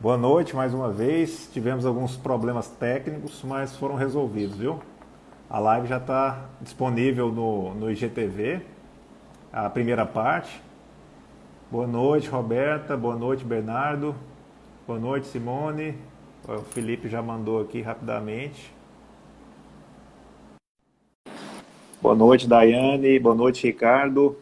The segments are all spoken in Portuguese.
Boa noite mais uma vez. Tivemos alguns problemas técnicos, mas foram resolvidos, viu? A live já está disponível no IGTV, a primeira parte. Boa noite, Roberta. Boa noite, Bernardo. Boa noite, Simone. O Felipe já mandou aqui rapidamente. Boa noite, Daiane. Boa noite, Ricardo.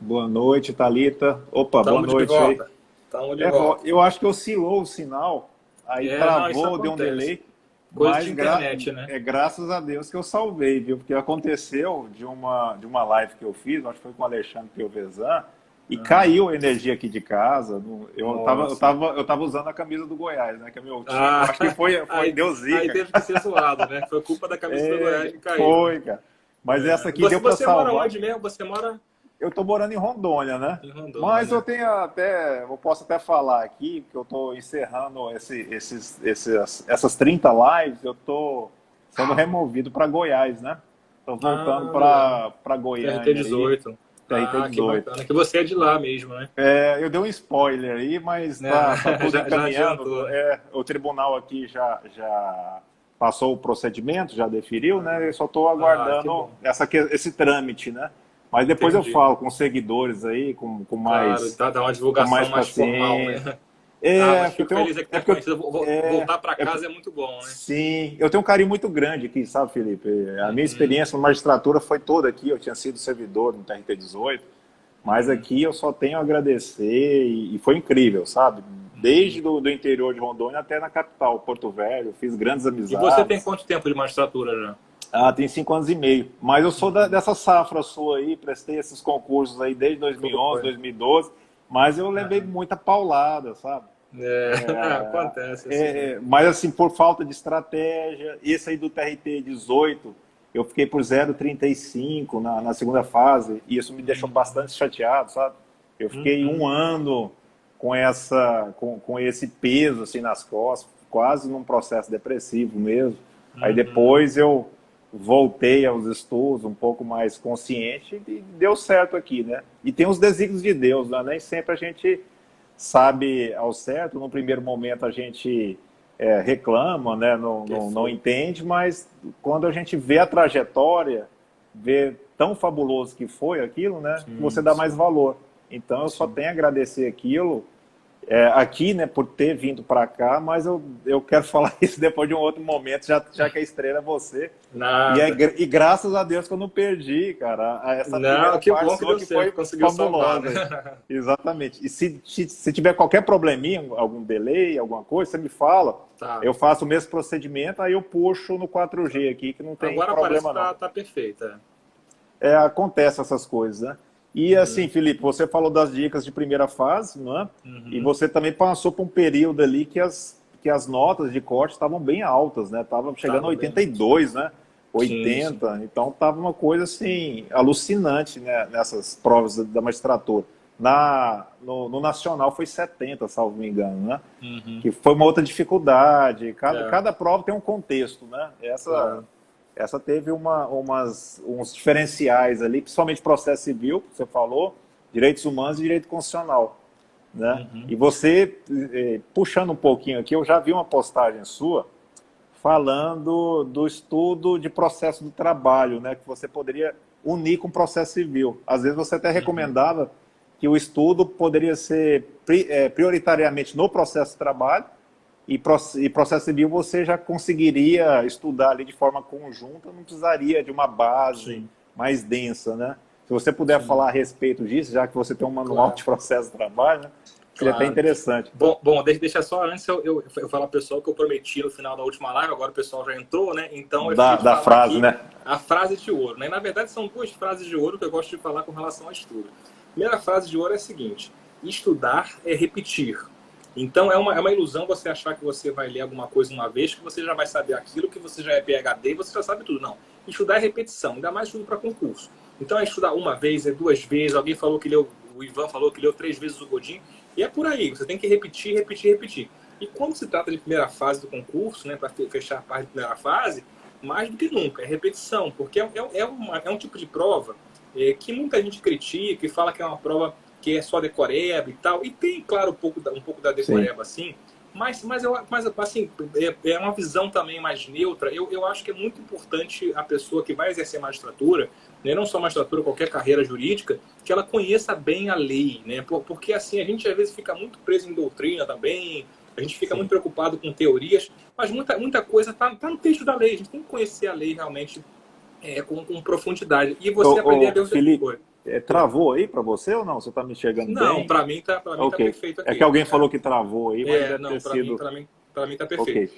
Boa noite, Thalita. Opa, boa Estamos de noite aí. volta. Estamos de volta. Eu acho que oscilou o sinal, aí Não, isso travou, deu um acontece. delay, Coisa mas de internet, né? graças a Deus que eu salvei, viu? Porque aconteceu de uma live que eu fiz, acho que foi com o Alexandre Piovesan, e caiu a energia aqui de casa. Nossa. Eu tava usando a camisa do Goiás, né? Que é meu time. Eu Ah, acho que foi deu aí zica. teve que ser zoado, né? Foi culpa da camisa do Goiás que caiu, né? Foi, cara. Mas essa aqui Você, deu para você mora salvar. onde mesmo? Você mora Eu estou morando em Rondônia, né? em Rondônia, Mas né? eu posso até falar aqui, que eu estou encerrando essas 30 lives, eu estou sendo removido para Goiás, né? Estou voltando Legal. para Goiânia aí, TRT-18. TRT Que 18. bacana. Que você é de lá mesmo, né? Eu dei um spoiler aí, mas tá tudo Já encaminhando. adiantou, né? O tribunal aqui já passou o procedimento, já deferiu, né? Eu só estou Que aguardando bom. esse trâmite, né? Mas depois eu Entendi. falo com os seguidores aí, Claro, dá uma com divulgação mais mais formal, paciência. né? Mas Porque eu fico tenho, feliz é que é tenha porque eu, conhecido. Voltar para é, casa é muito bom, né? sim, eu tenho um carinho muito grande aqui, sabe, Felipe? A minha Uhum, experiência na magistratura foi toda aqui. Eu tinha sido servidor no TRT 18, mas uhum, aqui eu só tenho a agradecer e foi incrível, sabe? uhum. Desde do interior de Rondônia até na capital, Porto Velho, fiz grandes E você tem amizades. quanto tempo de magistratura já? Tem 5 anos e meio. Mas eu sou Uhum. dessa safra sua aí, prestei esses concursos aí desde 2011, Foi. 2012, mas eu levei Aham. muita paulada, sabe? Acontece assim mesmo. Mas assim, por falta de estratégia, esse aí do TRT 18, eu fiquei por 0,35 na segunda fase, e isso me deixou Uhum. bastante chateado, sabe? Eu fiquei Uhum. um ano com esse peso assim nas costas, quase num processo depressivo mesmo. Aí Uhum. depois eu voltei aos estudos um pouco mais consciente e deu certo aqui, né? E tem os desígnios de Deus, né? Nem sempre a gente sabe ao certo. No primeiro momento a gente reclama, né? Não Perfeito. entende, mas quando a gente vê a trajetória, vê tão fabuloso que foi aquilo, né? Você Sim, dá mais sim, valor. Então eu só sim. tenho a agradecer aquilo aqui, né, por ter vindo para cá, mas eu quero falar isso depois de um outro momento, já que a estrela é você. Nada. E graças a Deus que eu não perdi, cara, essa Não, primeira que parte bom que sua deu que certo, foi conseguiu salvar, né? fabulosa aí. Exatamente. E se tiver qualquer probleminha, algum delay, alguma coisa, você me fala, Tá. eu faço o mesmo procedimento, aí eu puxo no 4G aqui, que não tem Agora parece que problema não. tá perfeita. Acontece essas coisas, né? E assim, Uhum. Felipe, você falou das dicas de primeira fase, não é? E Uhum. você também passou por um período ali que as notas de corte estavam bem altas, né? Tava chegando a Tava bem alto. 82, né? Sim, sim. 80, então tava uma coisa assim alucinante, né? Nessas provas da magistratura. No nacional foi 70, salvo me engano, né? Uhum. Que foi uma outra dificuldade. Cada, É, cada prova tem um contexto, né? Essa, claro. essa teve uns diferenciais ali, principalmente processo civil, que você falou, direitos humanos e direito constitucional, né? Uhum. E você, puxando um pouquinho aqui, eu já vi uma postagem sua falando do estudo de processo do trabalho, né? Que você poderia unir com processo civil. Às vezes você até Uhum. recomendava que o estudo poderia ser prioritariamente no processo de trabalho e processo civil você já conseguiria estudar ali de forma conjunta, não precisaria de uma base Sim, mais densa, né? Se você puder sim, falar a respeito disso, já que você tem um manual de claro. processo de trabalho, né? Seria até Claro. interessante. Bom, deixa só antes eu falar ao pessoal que eu prometi no final da última live, agora o pessoal já entrou, né? Então eu Da, esqueci de da falar frase, aqui né? a frase de ouro, né? Na verdade, são duas frases de ouro que eu gosto de falar com relação ao estudo. A primeira frase de ouro é a seguinte: estudar é repetir. Então é uma ilusão você achar que você vai ler alguma coisa uma vez, que você já vai saber aquilo, que você já é PhD, você já sabe tudo. Não. Estudar é repetição, ainda mais estudo para concurso. Então é estudar uma vez, é duas vezes, alguém falou que leu, o Ivan falou que leu 3 vezes o Godin, e é por aí, você tem que repetir, repetir, repetir. E quando se trata de primeira fase do concurso, né, para fechar a parte de primeira fase, mais do que nunca, é repetição, porque é um tipo de prova que muita gente critica e fala que é uma prova que é só decoreba e tal. E tem, claro, um pouco da decoreba, assim, mas assim, é uma visão também mais neutra. Eu acho que é muito importante a pessoa que vai exercer magistratura, né, não só magistratura, qualquer carreira jurídica, que ela conheça bem a lei, né? Porque assim, a gente às vezes fica muito preso em doutrina também, a gente fica muito preocupado com teorias, mas muita coisa tá no texto da lei. A gente tem que conhecer a lei realmente com profundidade. E você aprender a ver os Felipe, travou aí para você ou não? Você está me enxergando bem? Não, para mim tá perfeito aqui. É que alguém falou que travou aí, mas deve não, ter sido... para mim tá perfeito.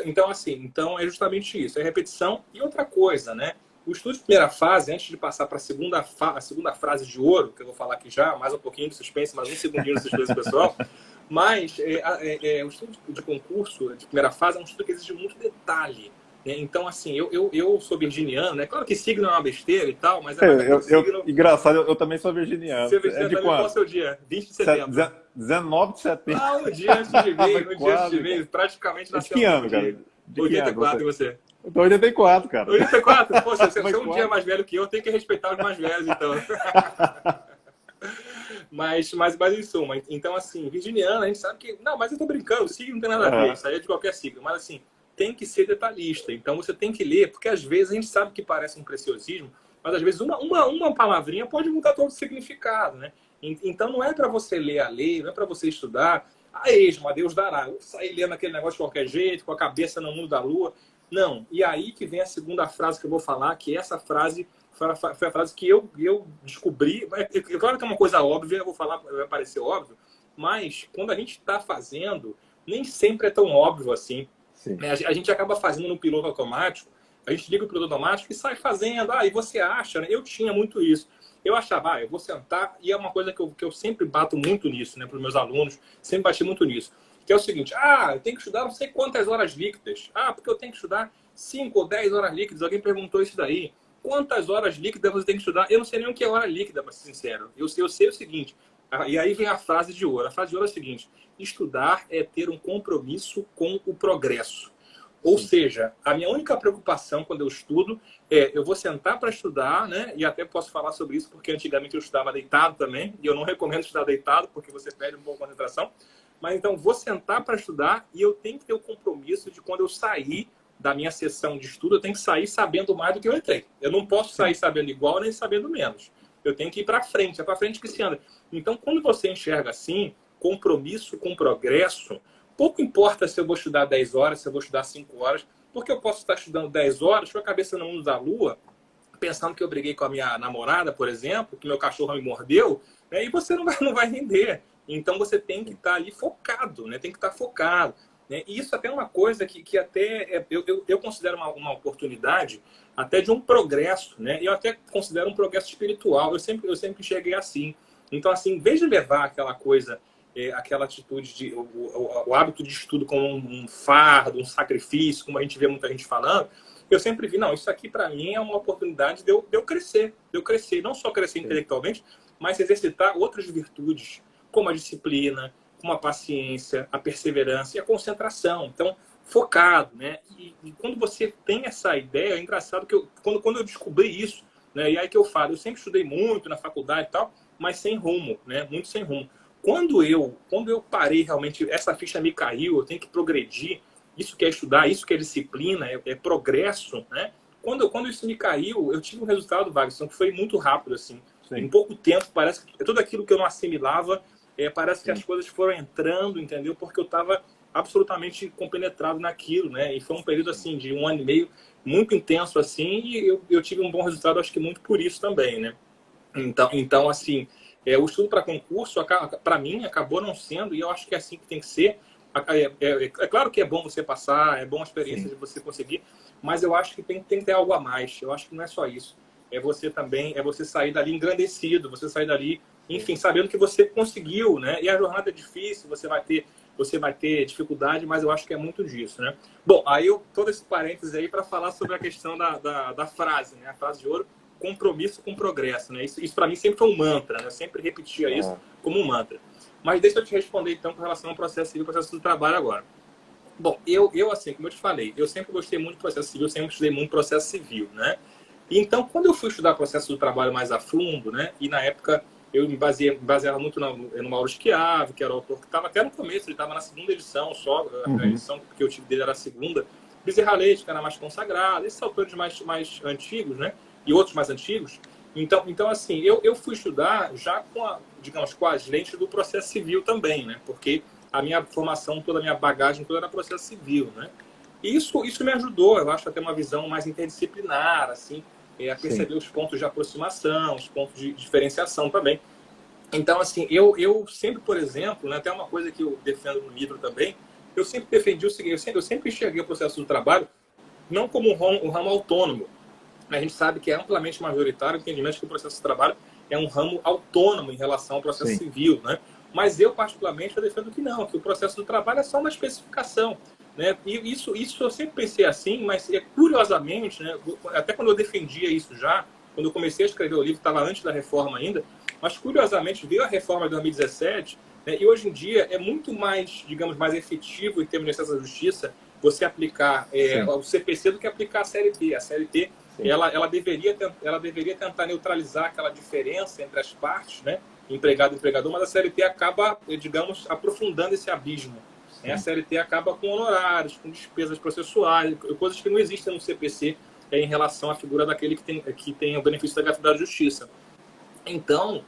Então, assim, é justamente isso. É repetição e outra coisa, né? O estudo de primeira fase, antes de passar para a segunda frase de ouro, que eu vou falar aqui já, mais um pouquinho de suspense, mais um segundinho de suspense, pessoal. Mas o estudo de concurso de primeira fase é um estudo que exige muito detalhe. Né? Então, assim, eu sou virginiano, né? Claro que signo é uma besteira e tal, mas... signo... Engraçado, eu também sou virginiano. Você é virginiano também? Qual é o seu dia? 20 de setembro. 19 de setembro. Ah, um dia antes de vir, praticamente nasceu. De que ano, cara? 84, e você? Eu tô 84, cara. 84? Pô, você é um dia mais velho que eu tenho que respeitar os mais velhos, então. Mas em suma, então assim, virginiano, a gente sabe que... Não, mas eu tô brincando, o signo não tem nada a ver, isso aí é de qualquer signo. Mas assim, tem que ser detalhista. Então você tem que ler, porque às vezes a gente sabe que parece um preciosismo, mas às vezes uma palavrinha pode mudar todo o significado, né? Então não é para você ler a lei, não é para você estudar, a esmo, Deus dará. Eu sair lendo aquele negócio de qualquer jeito, com a cabeça no mundo da lua. Não. E aí que vem a segunda frase que eu vou falar, que essa frase foi a frase que eu descobri. Claro que é uma coisa óbvia, eu vou falar, vai parecer óbvio, mas quando a gente está fazendo, nem sempre é tão óbvio assim. A gente acaba fazendo no piloto automático, a gente liga o piloto automático e sai fazendo. E você acha, né? Eu tinha muito isso. Eu achava, eu vou sentar, e é uma coisa que eu sempre bato muito nisso, né, para os meus alunos, sempre bati muito nisso, que é o seguinte, eu tenho que estudar não sei quantas horas líquidas, porque eu tenho que estudar 5 ou 10 horas líquidas, alguém perguntou isso daí, quantas horas líquidas você tem que estudar? Eu não sei nem o que é hora líquida, para ser sincero, eu sei o seguinte, e aí vem a frase de ouro, a frase de ouro é a seguinte, estudar é ter um compromisso com o progresso. Ou seja, a minha única preocupação quando eu estudo eu vou sentar para estudar, né? E até posso falar sobre isso, porque antigamente eu estudava deitado também, e eu não recomendo estudar deitado, porque você perde um pouco de concentração. Mas então, vou sentar para estudar e eu tenho que ter o compromisso de quando eu sair da minha sessão de estudo, eu tenho que sair sabendo mais do que eu entrei. Eu não posso sair sabendo igual nem sabendo menos. Eu tenho que ir para frente, é para frente que se anda. Então, quando você enxerga assim, compromisso com progresso, pouco importa se eu vou estudar 10 horas, se eu vou estudar 5 horas, porque eu posso estar estudando 10 horas com a cabeça no mundo da lua, pensando que eu briguei com a minha namorada, por exemplo, que meu cachorro me mordeu, né, e você não vai render. Então você tem que estar ali focado, né, tem que estar focado. Né, e isso até é uma coisa que até eu considero uma oportunidade até de um progresso, né, e eu até considero um progresso espiritual. Eu sempre cheguei assim. Então, assim, em vez de levar aquela coisa... aquela atitude o hábito de estudo como um fardo, um sacrifício, como a gente vê muita gente falando, eu sempre vi, não, isso aqui para mim é uma oportunidade de eu crescer, não só crescer intelectualmente, mas exercitar outras virtudes, como a disciplina, como a paciência, a perseverança e a concentração. Então, focado, né? E quando você tem essa ideia, é engraçado que quando eu descobri isso, né? E aí que eu falo, eu sempre estudei muito na faculdade e tal, mas sem rumo, né? Muito sem rumo. Quando eu parei realmente, essa ficha me caiu, eu tenho que progredir, isso que é estudar, isso que é disciplina, é progresso, né? Quando isso me caiu, eu tive um resultado, Wagner, que foi muito rápido, assim. Sim. Em pouco tempo, parece que tudo aquilo que eu não assimilava, parece que as coisas foram entrando, entendeu? Porque eu estava absolutamente compenetrado naquilo, né? E foi um período, assim, de 1 ano e meio, muito intenso, assim, e eu tive um bom resultado, acho que muito por isso também, né? Então assim... o estudo para concurso, para mim, acabou não sendo, e eu acho que é assim que tem que ser. É claro que é bom você passar, é bom a experiência de você conseguir, mas eu acho que tem que ter algo a mais. Eu acho que não é só isso. Você sair dali engrandecido, você sair dali, enfim, sabendo que você conseguiu, né? E a jornada é difícil, você vai ter dificuldade, mas eu acho que é muito disso, né? Bom, aí todo esse parênteses aí para falar sobre a questão da frase, né? A frase de ouro, compromisso com progresso, né? Isso para mim sempre foi um mantra, né? Eu sempre repetia isso como um mantra. Mas deixa eu te responder então com relação ao processo civil e processo do trabalho agora. Bom, eu assim, como eu te falei, eu sempre gostei muito do processo civil, sempre estudei muito processo civil, né? Então, quando eu fui estudar processo do trabalho mais a fundo, né? E na época eu me baseava muito no Mauro Schiavo, que era o autor que estava até no começo, ele estava na segunda edição só, a edição que eu tive dele era a segunda. Bezerra Leite, que era mais consagrado, esses autores mais antigos, né? E outros mais antigos. Então assim, eu fui estudar já digamos, com as lentes do processo civil também, né? Porque a minha formação, toda a minha bagagem, toda era processo civil, né? E isso me ajudou, eu acho, a ter uma visão mais interdisciplinar, assim, a perceber os pontos de aproximação, os pontos de diferenciação também. Então, assim, eu sempre, por exemplo, né, até uma coisa que eu defendo no livro também, eu sempre defendi o seguinte, eu sempre enxerguei o processo do trabalho não como um ramo autônomo. A gente sabe que é amplamente majoritário o entendimento que o processo de trabalho é um ramo autônomo em relação ao processo civil, né? Mas eu, particularmente, eu defendo que não, que o processo do trabalho é só uma especificação, né? E isso eu sempre pensei assim, mas curiosamente, né, até quando eu defendia isso já, quando eu comecei a escrever o livro, estava antes da reforma ainda, mas curiosamente veio a reforma de 2017, né, e hoje em dia é muito mais, digamos, mais efetivo em termos de acesso à justiça você aplicar o CPC do que aplicar a CLT. A CLT ela deveria tentar neutralizar aquela diferença entre as partes, né, empregado e empregador, mas a CLT acaba, digamos, aprofundando esse abismo. A CLT acaba com honorários, com despesas processuais, coisas que não existem no CPC em relação à figura daquele que tem o benefício da gratuidade de justiça. Então,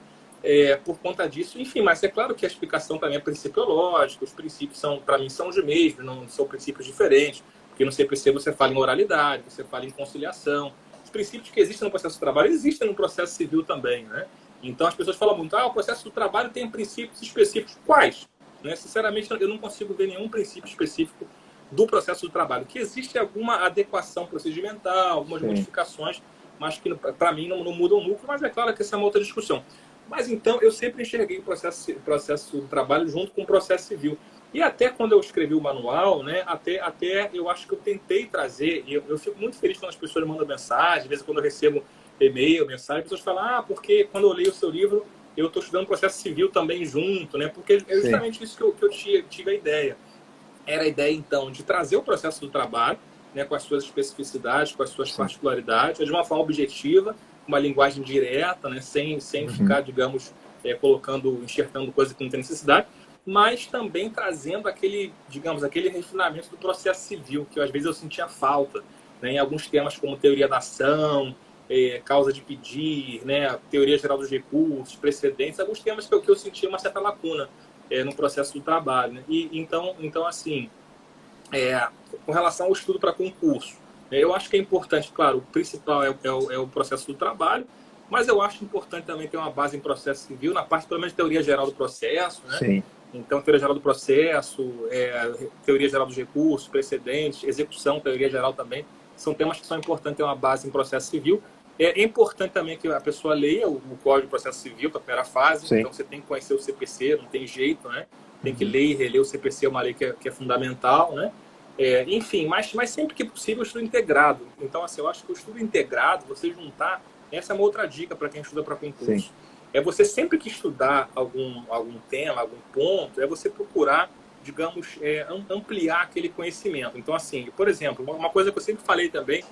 por conta disso, enfim, mas é claro que a explicação também é principiológica, os princípios, para mim, são os mesmos, não são princípios diferentes, porque no CPC você fala em oralidade, você fala em conciliação. Os princípios que existem no processo do trabalho existem no processo civil também, né? Então, as pessoas falam muito, o processo do trabalho tem princípios específicos. Quais? Né? Sinceramente, eu não consigo ver nenhum princípio específico do processo do trabalho. Que existe alguma adequação procedimental, algumas modificações, mas que, para mim, não mudam o núcleo, mas é claro que essa é uma outra discussão. Mas, então, eu sempre enxerguei o processo do trabalho junto com o processo civil. E até quando eu escrevi o manual, né, até eu acho que eu tentei trazer, e eu fico muito feliz quando as pessoas mandam mensagem, às vezes quando eu recebo e-mail, mensagem, as pessoas falam, porque quando eu leio o seu livro, eu estou estudando processo civil também junto, né? Porque é justamente isso que eu tive a ideia. Era a ideia, então, de trazer o processo do trabalho, né, com as suas especificidades, com as suas particularidades, de uma forma objetiva, uma linguagem direta, né, sem ficar, digamos, enxertando coisa que não tem necessidade, mas também trazendo aquele refinamento do processo civil, que às vezes eu sentia falta, né, em alguns temas como teoria da ação, causa de pedir, né, teoria geral dos recursos, precedentes, alguns temas que eu sentia uma certa lacuna no processo do trabalho. Né? E, então, assim, com relação ao estudo para concurso, eu acho que é importante, claro, o principal é o processo do trabalho, mas eu acho importante também ter uma base em processo civil, na parte, pelo menos, de teoria geral do processo, né? Sim. Então, teoria geral do processo, teoria geral dos recursos, precedentes, execução, teoria geral também, são temas que são importantes ter uma base em processo civil. É importante também que a pessoa leia o Código de Processo Civil para a primeira fase. Sim. Então, você tem que conhecer o CPC, não tem jeito, né? Tem que ler e reler o CPC, é uma lei que é fundamental, né? Enfim, mas sempre que possível, o estudo integrado. Então, assim, eu acho que o estudo integrado, você juntar, essa é uma outra dica para quem estuda para concurso. Sim. É você sempre que estudar algum tema, algum ponto, é você procurar, digamos, ampliar aquele conhecimento. Então, assim, por exemplo, uma coisa que eu sempre falei também,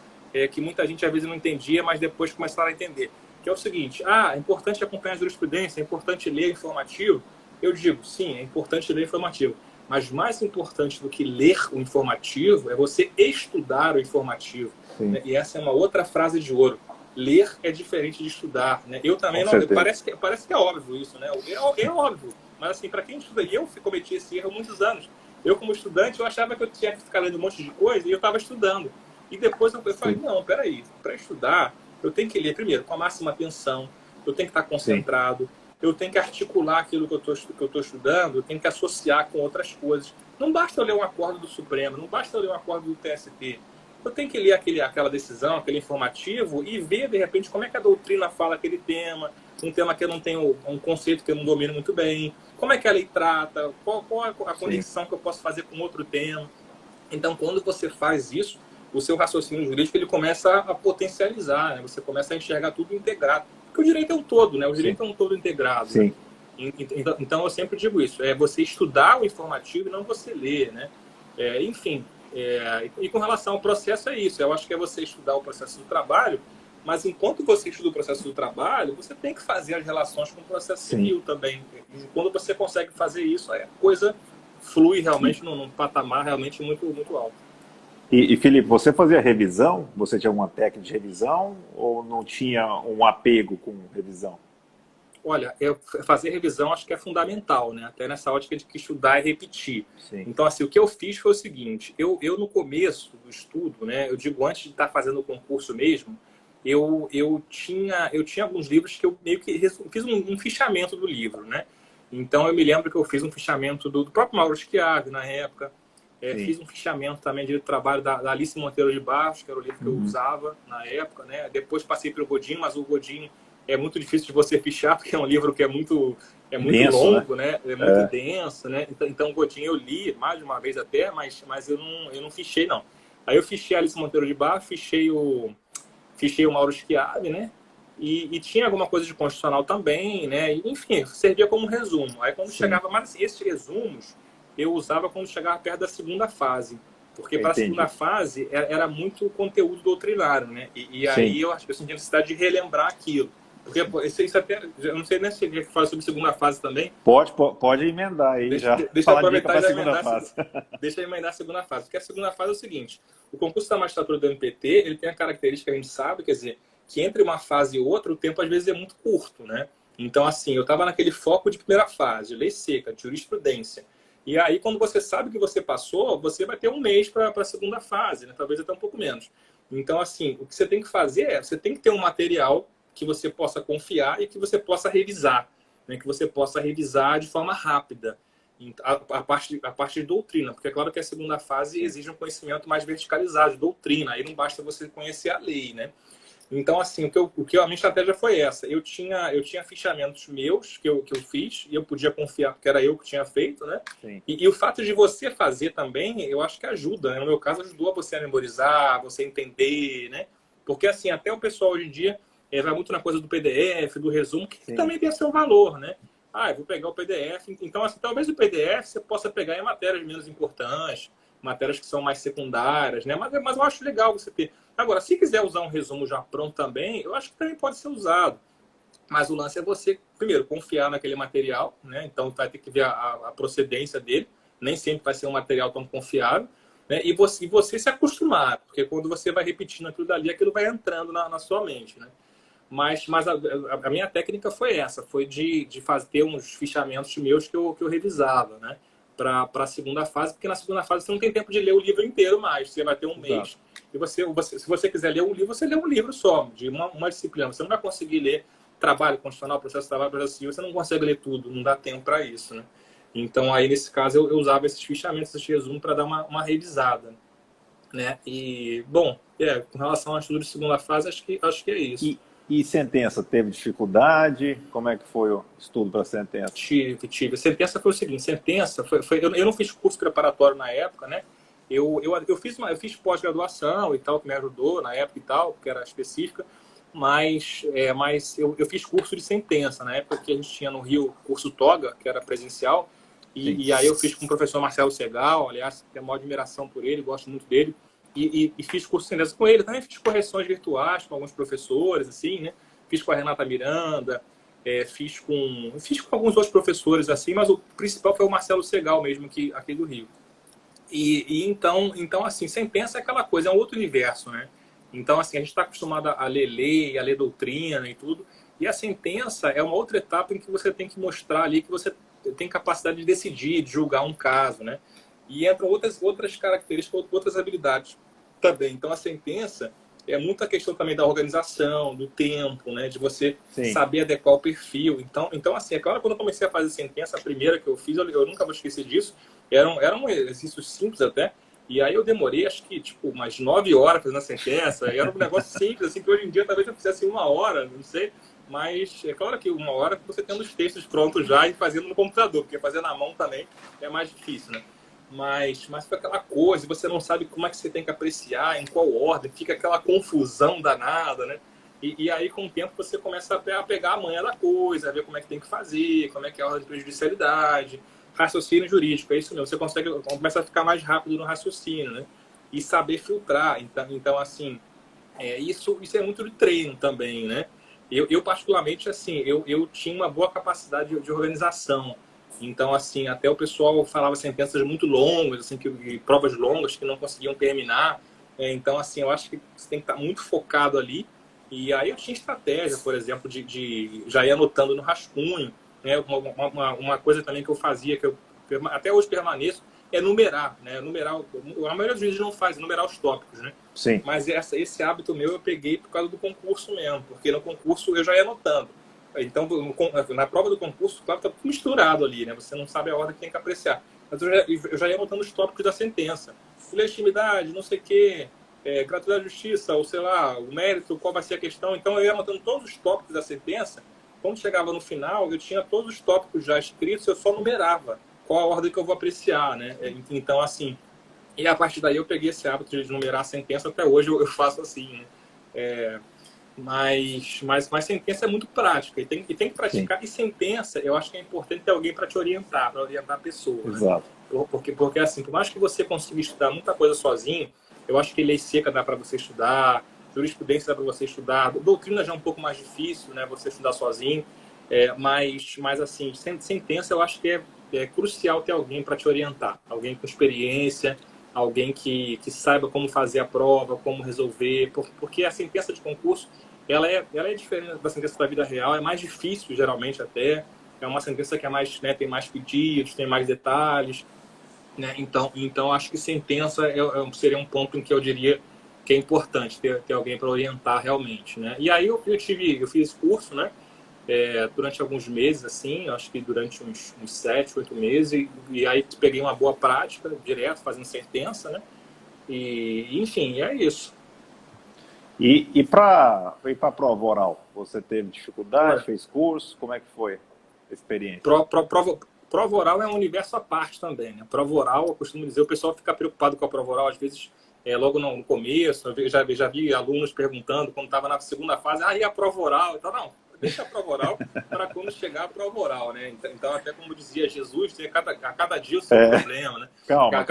que muita gente às vezes não entendia, mas depois começaram a entender, que é o seguinte, é importante acompanhar a jurisprudência, é importante ler informativo. Eu digo, sim, é importante ler informativo, mas mais importante do que ler o informativo é você estudar o informativo. Né? E essa é uma outra frase de ouro. Ler é diferente de estudar, né? Eu também não... Parece que é óbvio isso, né? É óbvio. Mas, assim, para quem estuda, e eu cometi esse erro há muitos anos. Eu, como estudante, eu achava que eu tinha que ficar lendo um monte de coisa e eu estava estudando. E depois eu falei, não, peraí. Para estudar, eu tenho que ler, primeiro, com a máxima atenção. Eu tenho que estar concentrado. Eu tenho que articular aquilo que eu estou estudando. Eu tenho que associar com outras coisas. Não basta eu ler um acordo do Supremo. Não basta eu ler um acordo do TST. Eu tenho que ler aquela decisão, aquele informativo e ver, de repente, como é que a doutrina fala aquele tema, um tema que eu não tenho, um conceito que eu não domino muito bem, como é que a lei trata, qual a conexão que eu posso fazer com outro tema. Então, quando você faz isso, o seu raciocínio jurídico ele começa a potencializar, né? Você começa a enxergar tudo integrado. Porque o direito é um todo, né? O direito é um todo integrado. Sim. Né? Então, eu sempre digo isso, é você estudar o informativo e não você ler, né? Enfim... e com relação ao processo é isso, eu acho que é você estudar o processo do trabalho Mas enquanto você estuda o processo do trabalho, você tem que fazer as relações com o processo civil também. E quando você consegue fazer isso, a coisa flui realmente num patamar realmente muito, muito alto. E, Felipe, você fazia revisão? Você tinha alguma técnica de revisão ou não tinha um apego com revisão? Olha, fazer revisão acho que é fundamental, né? Até nessa ótica de que estudar e repetir. Sim. Então, assim, o que eu fiz foi o seguinte: eu no começo do estudo, né? Eu digo antes de estar fazendo o concurso mesmo, eu tinha alguns livros que eu meio que fiz um fichamento do livro, né? Então, eu me lembro que eu fiz um fichamento do próprio Mauro Schiavi na época. Fiz um fichamento também de trabalho da Alice Monteiro de Barros, que era o livro que eu usava na época, né? Depois passei pelo Godinho, mas o Godinho é muito difícil de você fichar, porque é um livro que é muito denso, longo, né? É muito denso, né? Então, o Godinho eu li mais de uma vez até, mas eu não fichei, não. Aí eu fichei a Alice Monteiro de Barros, fichei o Mauro Schiavi, né? E tinha alguma coisa de constitucional também, né? E, enfim, servia como resumo. Aí quando chegava, mas esses resumos eu usava quando chegava perto da segunda fase. Porque para a segunda fase era muito conteúdo doutrinário, né? E aí eu acho que eu senti a necessidade de relembrar aquilo. Porque isso até, eu não sei nem se ele fala sobre segunda fase também. Pode emendar aí já. Deixa eu aproveitar e emendar fase. Deixa eu emendar a segunda fase. Porque a segunda fase é o seguinte: o concurso da magistratura do MPT, ele tem a característica que a gente sabe, quer dizer, que entre uma fase e outra, o tempo às vezes é muito curto, né? Então, assim, eu estava naquele foco de primeira fase, lei seca, de jurisprudência. E aí, quando você sabe que você passou, você vai ter um mês para a segunda fase, né? Talvez até um pouco menos. Então, assim, o que você tem que fazer você tem que ter um material que você possa confiar e que você possa revisar, né? Que você possa revisar de forma rápida. A parte de doutrina, porque é claro que a segunda fase exige um conhecimento mais verticalizado, de doutrina. Aí não basta você conhecer a lei, né? Então, assim, a minha estratégia foi essa. Eu tinha fichamentos meus que eu fiz e eu podia confiar porque era eu que tinha feito, né? E o fato de você fazer também, eu acho que ajuda, né? No meu caso, ajudou a você a memorizar, você entender, né? Porque, assim, até o pessoal hoje em dia vai muito na coisa do PDF, do resumo, que também tem seu valor, né? Eu vou pegar o PDF. Então, assim, talvez o PDF você possa pegar em matérias menos importantes, matérias que são mais secundárias, né? Mas eu acho legal você ter. Agora, se quiser usar um resumo já pronto também, eu acho que também pode ser usado. Mas o lance é você, primeiro, confiar naquele material, né? Então, vai ter que ver a procedência dele. Nem sempre vai ser um material tão confiável. Né? E você se acostumar, porque quando você vai repetindo aquilo dali, aquilo vai entrando na sua mente, né? Mas a minha técnica foi essa, foi de ter uns fichamentos meus que eu revisava, né? Para a segunda fase, porque na segunda fase você não tem tempo de ler o livro inteiro mais, você vai ter um mês. E se você quiser ler um livro, você lê um livro só, de uma disciplina. Você não vai conseguir ler trabalho constitucional, processo de trabalho, processo civil, você não consegue ler tudo, não dá tempo para isso, né? Então, aí, nesse caso, eu usava esses fichamentos, esses resumos, para dar uma revisada, né? E, bom, com relação ao estudo de segunda fase, acho que é isso. E sentença, teve dificuldade? Como é que foi o estudo para sentença? Tive. A sentença foi o seguinte, eu não fiz curso preparatório na época, né? Eu fiz pós-graduação e tal, que me ajudou na época e tal, porque era específica, mas eu fiz curso de sentença, na época que a gente tinha no Rio curso TOGA, que era presencial, e aí eu fiz com o professor Marcelo Segal, aliás, tenho a maior admiração por ele, gosto muito dele, e fiz curso de sentença com ele, também fiz correções virtuais com alguns professores, assim, né? Fiz com a Renata Miranda, fiz com alguns outros professores, assim, mas o principal foi o Marcelo Segal mesmo, aqui do Rio. Então, assim, sentença é aquela coisa, é um outro universo, né? Então, assim, a gente está acostumado a ler lei, a ler doutrina e tudo, e a sentença é uma outra etapa em que você tem que mostrar ali que você tem capacidade de decidir, de julgar um caso, né? E entram outras características, outras habilidades também. Então, a sentença é muita questão também da organização, do tempo, né? De você saber adequar o perfil. Então, assim, é claro, quando eu comecei a fazer sentença, a primeira que eu fiz, eu nunca vou esquecer disso, era um exercício simples até, e aí eu demorei, acho que, umas 9 horas fazendo a sentença, e era um negócio simples, assim, que hoje em dia talvez eu fizesse 1 hora, não sei, mas é claro que 1 hora você tendo os textos prontos já e fazendo no computador, porque fazer na mão também é mais difícil, né? Mas foi aquela coisa, você não sabe como é que você tem que apreciar, em qual ordem, fica aquela confusão danada, né? E aí, com o tempo, você começa a pegar a manha da coisa, a ver como é que tem que fazer, como é que é a ordem de prejudicialidade, raciocínio jurídico, é isso mesmo. Você começa a ficar mais rápido no raciocínio, né? E saber filtrar. Então assim, Isso é muito de treino também, né? Eu particularmente, assim, eu tinha uma boa capacidade de organização. Então, assim, até o pessoal falava sentenças muito longas, assim, provas longas que não conseguiam terminar. Então, assim, eu acho que você tem que estar muito focado ali. E aí eu tinha estratégia, por exemplo, de já ir anotando no rascunho, né? Uma coisa também que eu fazia, que eu até hoje permaneço, é numerar, né? Numerar, a maioria dos vídeos não faz, numerar os tópicos, né? Sim. Mas esse hábito meu eu peguei por causa do concurso mesmo, porque no concurso eu já ia anotando. Então, na prova do concurso, claro, está tudo misturado ali, né? Você não sabe a ordem que tem que apreciar. Mas eu já ia anotando os tópicos da sentença. Legitimidade, não sei o quê, gratuidade da justiça, ou sei lá, o mérito, qual vai ser a questão. Então, eu ia anotando todos os tópicos da sentença. Quando chegava no final, eu tinha todos os tópicos já escritos, eu só numerava qual a ordem que eu vou apreciar, né? Então, assim, e a partir daí eu peguei esse hábito de numerar a sentença, até hoje eu faço assim, né? Mas sentença é muito prática e tem que praticar. Sim. E sentença, eu acho que é importante ter alguém para te orientar, para orientar a pessoa. Exato. Né? Porque, assim, por mais que você consiga estudar muita coisa sozinho, eu acho que lei seca dá para você estudar, jurisprudência dá para você estudar, doutrina já é um pouco mais difícil, né? Você estudar sozinho. Mas assim, sentença eu acho que é crucial ter alguém para te orientar, alguém com experiência, alguém que saiba como fazer a prova, como resolver, porque a sentença de concurso ela é diferente da sentença da vida real, é mais difícil geralmente até, é uma sentença que é mais, né, tem mais pedidos, tem mais detalhes, né? Então acho que sentença seria um ponto em que eu diria que é importante ter alguém para orientar realmente, né? E aí eu fiz curso, né? Durante alguns meses, assim, acho que durante uns 7, 8 meses, e aí peguei uma boa prática, direto, fazendo sentença, né? E enfim, é isso. E para a prova oral, você teve dificuldade, fez curso, como é que foi a experiência? Prova oral é um universo à parte também, né? Prova oral, eu costumo dizer, o pessoal fica preocupado com a prova oral, às vezes, logo no começo, eu já vi alunos perguntando, quando estava na segunda fase, e a prova oral? Então, não, deixa a prova oral para quando chegar a prova oral, né? Então, até como dizia Jesus, a cada dia o seu problema, né? Calma.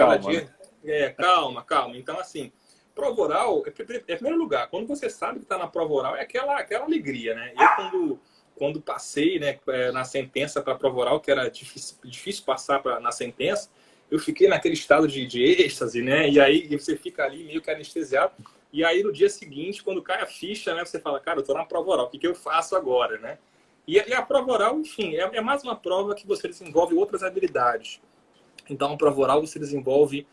Calma. Então, assim, prova oral, em primeiro lugar, quando você sabe que está na prova oral, é aquela alegria, né? Eu, quando passei, né, na sentença para a prova oral, que era difícil passar na sentença, eu fiquei naquele estado de êxtase, né? E aí você fica ali meio que anestesiado. E aí, no dia seguinte, quando cai a ficha, né, você fala, cara, eu tô na prova oral, o que eu faço agora, né? E a prova oral, enfim, é mais uma prova que você desenvolve outras habilidades. Então, a prova oral você desenvolve...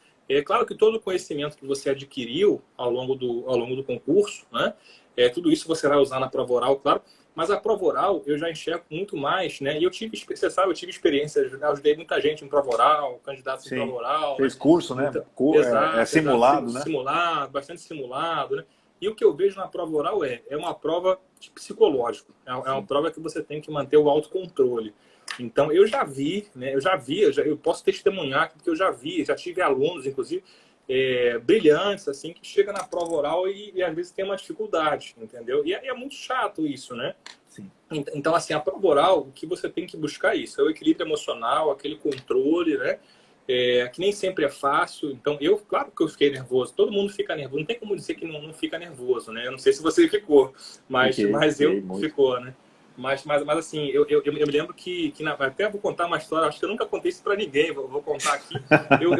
claro que todo o conhecimento que você adquiriu ao longo do concurso, né? Tudo isso você vai usar na prova oral, claro. Mas a prova oral eu já enxergo muito mais, né? E você sabe, eu tive experiência, ajudei muita gente em prova oral, candidatos em prova oral. Fez curso, né? Exato, simulado, né? Simulado, bastante simulado, né? E o que eu vejo na prova oral é uma prova de psicológico. É uma prova que você tem que manter o autocontrole. Então, eu já vi, né? Eu posso testemunhar porque eu já tive alunos, inclusive, brilhantes, assim, que chega na prova oral e às vezes tem uma dificuldade, entendeu? E é muito chato isso, né? Sim. Então, assim, a prova oral, o que você tem que buscar é isso, é o equilíbrio emocional, aquele controle, né? Que nem sempre é fácil. Então, claro que eu fiquei nervoso, todo mundo fica nervoso, não tem como dizer que não fica nervoso, né? Eu não sei se você ficou, mas ficou, né? Mas assim, eu me lembro que até vou contar uma história, acho que eu nunca contei isso pra ninguém, vou contar aqui. Eu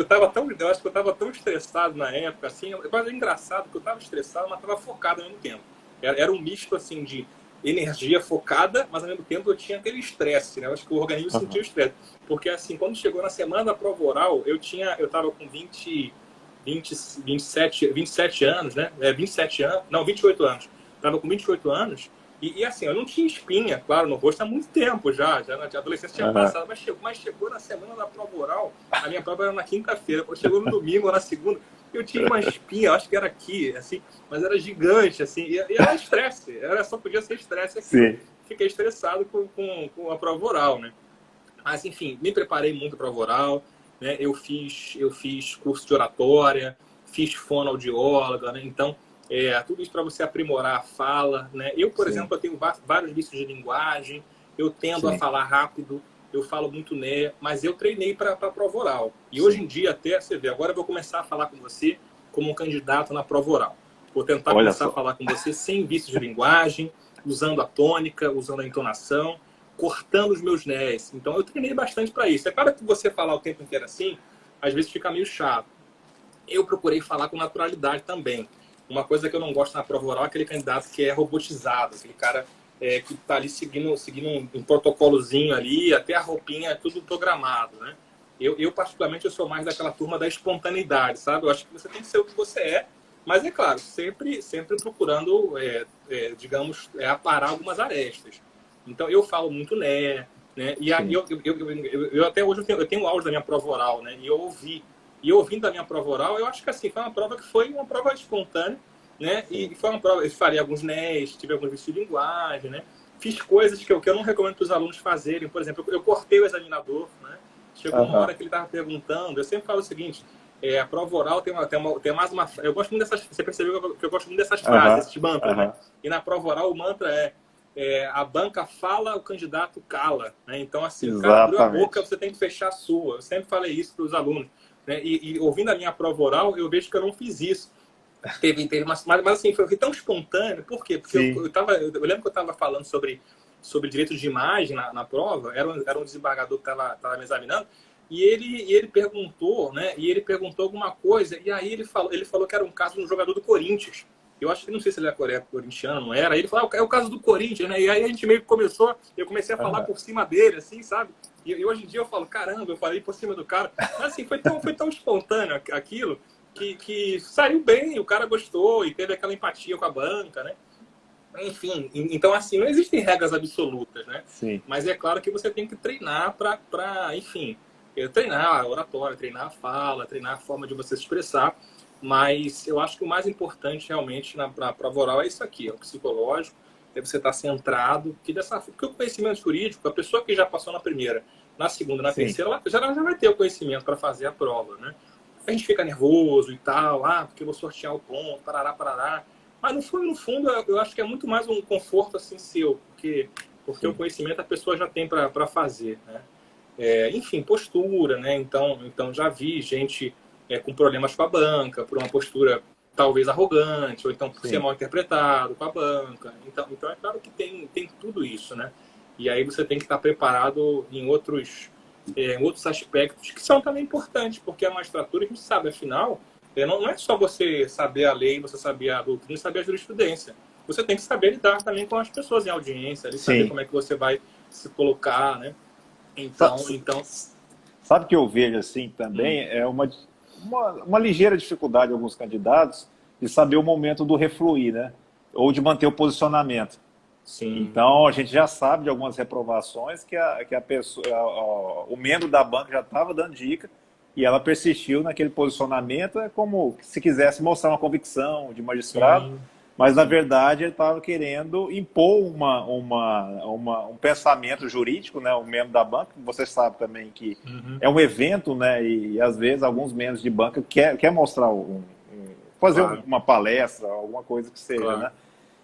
acho que eu tava tão estressado na época, assim, mas é engraçado que eu tava estressado, mas tava focado ao mesmo tempo. Era um misto, assim, de energia focada, mas ao mesmo tempo eu tinha aquele estresse, né? Eu acho que o organismo sentia o estresse. Porque, assim, quando chegou na semana da prova oral, eu tava com 27 anos, né? 27 anos, não, 28 anos. Tava com 28 anos. E assim, eu não tinha espinha, claro, no rosto há muito tempo já na adolescência tinha passado, mas chegou na semana da prova oral, a minha prova era na quinta-feira, quando chegou no domingo ou na segunda, eu tinha uma espinha, acho que era aqui, assim, mas era gigante, assim, e era estresse, só podia ser estresse aqui. Sim. Fiquei estressado com a prova oral, né? Mas, enfim, me preparei muito para a prova oral, né? Eu fiz curso de oratória, fiz fonoaudióloga, né? Então, tudo isso para você aprimorar a fala, né? Eu, por exemplo, eu tenho vários vícios de linguagem, eu tendo a falar rápido, eu falo muito né, mas eu treinei para a prova oral. E hoje em dia, até você vê, agora eu vou começar a falar com você como um candidato na prova oral. Vou tentar Olha começar a só. falar com você sem vício de linguagem, usando a tônica, usando a entonação, cortando os meus nés. Então, eu treinei bastante para isso. É claro que você falar o tempo inteiro assim, às vezes fica meio chato. Eu procurei falar com naturalidade também. Uma coisa que eu não gosto na prova oral é aquele candidato que é robotizado, aquele cara que está ali seguindo um protocolozinho ali, até a roupinha, tudo programado, né? Particularmente, eu sou mais daquela turma da espontaneidade, sabe? Eu acho que você tem que ser o que você é, mas, é claro, sempre procurando, digamos, aparar algumas arestas. Então, eu falo muito né? E aí, eu até hoje eu tenho áudio da minha prova oral, né? E ouvindo a minha prova oral, eu acho que assim, foi uma prova espontânea, né? E foi uma prova, eu falei alguns NES, tive alguns vícios de linguagem, né? Fiz coisas que eu não recomendo para os alunos fazerem. Por exemplo, eu cortei o examinador, né? Chegou uma hora que ele estava perguntando, eu sempre falo o seguinte, a prova oral tem mais uma... Eu gosto muito dessas... Você percebeu que eu gosto muito dessas frases, esses mantras, né? E na prova oral o mantra a banca fala, o candidato cala, né? Então, assim, o cara abriu a boca, você tem que fechar a sua. Eu sempre falei isso para os alunos. Né? E ouvindo a minha prova oral, eu vejo que eu não fiz isso. Mas assim, foi tão espontâneo. Por quê? Porque eu lembro que eu estava falando sobre direito de imagem na prova, era um desembargador que estava me examinando, e ele perguntou, né? E ele perguntou alguma coisa, e aí ele falou que era um caso de um jogador do Corinthians. Eu acho que não sei se ele era corintiano, não era. Aí ele falou, é o caso do Corinthians, né? E aí a gente meio que eu comecei a falar por cima dele, assim, sabe? E hoje em dia eu falo, caramba, eu falei por cima do cara. Mas assim, foi tão espontâneo aquilo que saiu bem, o cara gostou e teve aquela empatia com a banca, né? Enfim, então assim, não existem regras absolutas, né? Sim. Mas é claro que você tem que treinar enfim, treinar a oratória, treinar a fala, treinar a forma de você se expressar. Mas eu acho que o mais importante realmente na prova oral é isso aqui, é o psicológico, é você estar centrado, porque o conhecimento jurídico, a pessoa que já passou na primeira, na segunda, na terceira, ela já vai ter o conhecimento para fazer a prova, né? A gente fica nervoso e tal, porque eu vou sortear o ponto, parará. Mas no fundo, eu acho que é muito mais um conforto assim seu, porque o conhecimento a pessoa já tem para fazer, né? Enfim, postura, né? Então já vi gente com problemas com a banca, por uma postura talvez arrogante, ou então por ser mal interpretado com a banca. Então é claro que tem tudo isso, né? E aí você tem que estar preparado em outros aspectos que são também importantes, porque a magistratura, a gente sabe, afinal, não é só você saber a lei, você saber a doutrina e saber a jurisprudência. Você tem que saber lidar também com as pessoas em audiência, saber como é que você vai se colocar, né? Então... Sabe que eu vejo assim também? É uma ligeira dificuldade de alguns candidatos de saber o momento do refluir, né? Ou de manter o posicionamento. Sim. Então, a gente já sabe de algumas reprovações que a pessoa, o membro da banca já estava dando dica e ela persistiu naquele posicionamento, como se quisesse mostrar uma convicção de magistrado, mas, na verdade, ele estava querendo impor um pensamento jurídico, né? O membro da banca, você sabe também que é um evento, né? E, às vezes, alguns membros de banca quer mostrar, fazer uma palestra, alguma coisa que seja, né?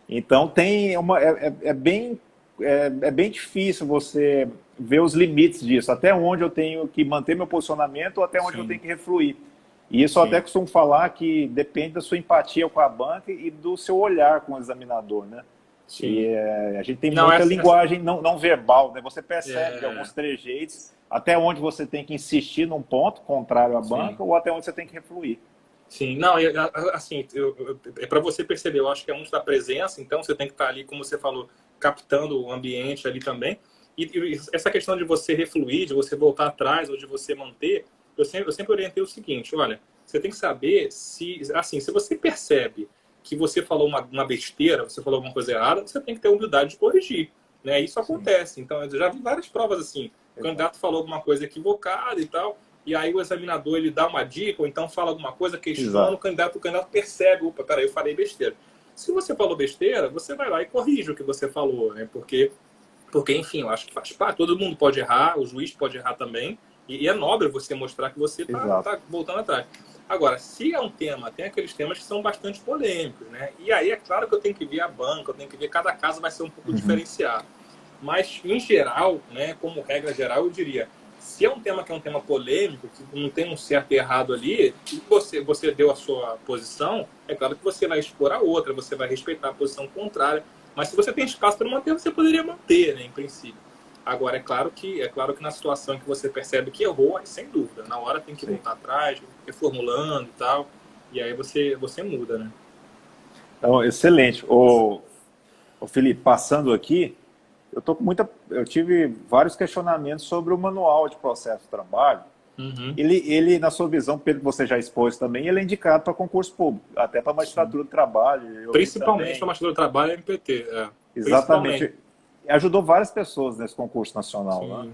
Então, é bem difícil você ver os limites disso, até onde eu tenho que manter meu posicionamento ou até onde eu tenho que refluir. E isso eu até costumo falar que depende da sua empatia com a banca e do seu olhar com o examinador, né? E a gente tem muita linguagem não verbal, né? Você percebe de alguns trejeitos até onde você tem que insistir num ponto contrário à banca ou até onde você tem que refluir. Sim, não, assim, é para você perceber, eu acho que é muito da presença, então você tem que estar ali, como você falou, captando o ambiente ali também. E essa questão de você refluir, de você voltar atrás ou de você manter, eu sempre orientei o seguinte, olha, você tem que saber se você percebe que você falou uma besteira, você falou alguma coisa errada, você tem que ter a humildade de corrigir, né? Isso acontece. Então, eu já vi várias provas assim, o candidato falou alguma coisa equivocada e tal, e aí o examinador ele dá uma dica, ou então fala alguma coisa, questiona o candidato percebe, opa, peraí, eu falei besteira. Se você falou besteira, você vai lá e corrige o que você falou, né? Porque enfim, eu acho que faz parte, todo mundo pode errar, o juiz pode errar também, e é nobre você mostrar que você está voltando atrás. Agora, se é um tema, tem aqueles temas que são bastante polêmicos, né? E aí é claro que eu tenho que ver a banca, eu tenho que ver, cada caso vai ser um pouco diferenciado. Mas, em geral, né, como regra geral, eu diria, Se é um tema que é um tema polêmico, que não tem um certo e errado ali, e você deu a sua posição, é claro que você vai expor a outra, você vai respeitar a posição contrária. Mas se você tem espaço para manter, você poderia manter, né, em princípio. Agora, é claro que na situação que você percebe que errou, aí, sem dúvida, na hora tem que voltar atrás, reformulando e tal, e aí você muda, né? Então, excelente. O Felipe, passando aqui, eu tive vários questionamentos sobre o manual de processo de trabalho. Uhum. Ele, na sua visão, pelo que você já expôs também, ele é indicado para concurso público, até para magistratura do trabalho. Principalmente para magistratura do trabalho e MPT. Exatamente. Ajudou várias pessoas nesse concurso nacional.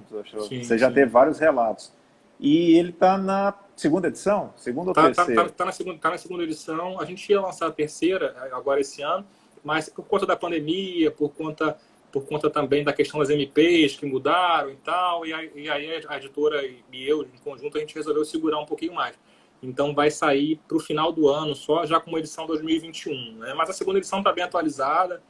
Sim, né? Você já teve vários relatos. E ele está na segunda edição? Segunda ou terceira? Tá na segunda edição. A gente ia lançar a terceira agora esse ano, mas por conta da pandemia, por conta também da questão das MPs que mudaram e tal, e aí a editora e eu, em conjunto, a gente resolveu segurar um pouquinho mais. Então vai sair para o final do ano, só já com uma edição 2021. Né? Mas a segunda edição está bem atualizada.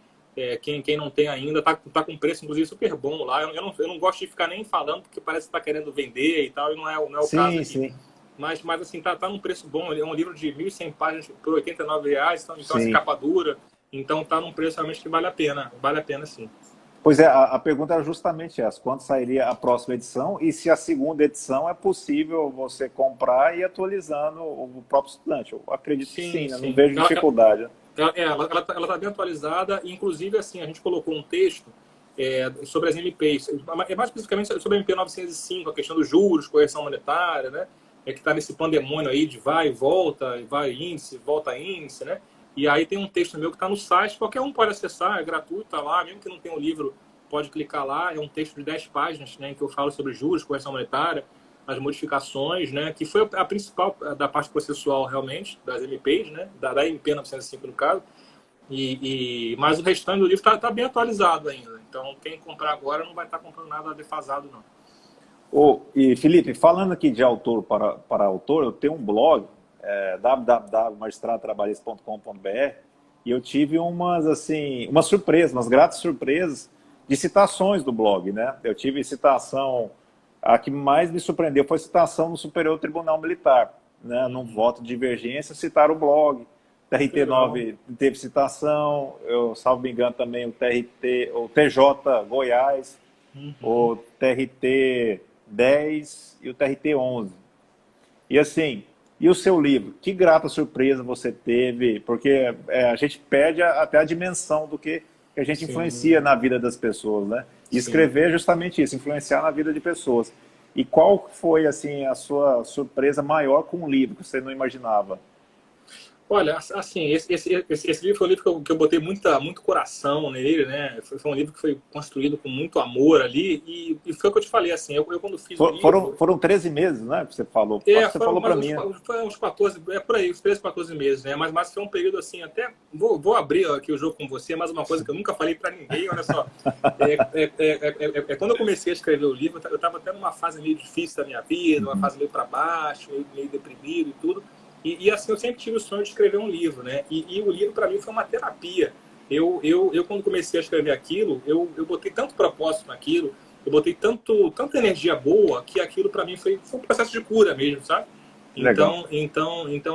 Quem não tem ainda está com preço, inclusive, super bom lá. Eu não gosto de ficar nem falando, porque parece que está querendo vender e tal, e não é o caso aqui. Sim. Mas assim, tá num preço bom. É um livro de 1.100 páginas por R$ 89,00, então assim, capa dura. Então tá num preço realmente que vale a pena. Vale a pena, sim. Pois é, a pergunta era justamente essa. Quando sairia a próxima edição e se a segunda edição é possível você comprar e ir atualizando o próprio estudante? Eu acredito que sim, né? Não vejo dificuldade. Ela tá bem atualizada. Inclusive, assim, a gente colocou um texto sobre as MPs. Mais especificamente sobre a MP 905, a questão dos juros, correção monetária, né? Que está nesse pandemônio aí de vai e volta índice, volta índice, né? E aí tem um texto meu que está no site, qualquer um pode acessar, é gratuito, está lá, mesmo que não tenha o livro, pode clicar lá, é um texto de 10 páginas, né, em que eu falo sobre juros, correção monetária, as modificações, né, que foi a principal da parte processual, realmente, das MPs, né, da MP 905 no caso, mas o restante do livro está bem atualizado ainda, então quem comprar agora não vai estar comprando nada defasado, não. E Felipe, falando aqui de autor para autor, eu tenho um blog, www.magistradotrabalhista.com.br, e eu tive umas surpresas, umas gratas surpresas de citações do blog, né? Eu tive citação, a que mais me surpreendeu foi a citação no Superior Tribunal Militar, né? Num voto de divergência, citaram o blog, TRT9 teve citação, eu salvo me engano também o TJ Goiás, o TRT10 e o TRT11. E assim, e o seu livro? Que grata surpresa você teve, porque a gente perde até a dimensão do que a gente influencia na vida das pessoas, né? E escrever é justamente isso, influenciar na vida de pessoas. E qual foi, assim, a sua surpresa maior com um livro que você não imaginava? Olha, assim, esse livro foi um livro que eu botei muito coração nele, né? Foi um livro que foi construído com muito amor ali, e foi o que eu te falei, assim, eu quando fiz o livro... Foram 13 meses, né? Você falou. Você falou para mim. Foi uns 14, por aí, uns 13, 14 meses, né? Mas foi um período, assim, até... Vou abrir aqui o jogo com você, mas uma coisa que eu nunca falei para ninguém, olha só. Quando eu comecei a escrever o livro, eu estava até numa fase meio difícil da minha vida, uma fase meio para baixo, meio deprimido e tudo. E assim, eu sempre tive o sonho de escrever um livro, né? E o livro, para mim, foi uma terapia. Eu, quando comecei a escrever aquilo, eu botei tanto propósito naquilo, eu botei tanta energia boa, que aquilo, para mim, foi um processo de cura mesmo, sabe? Então,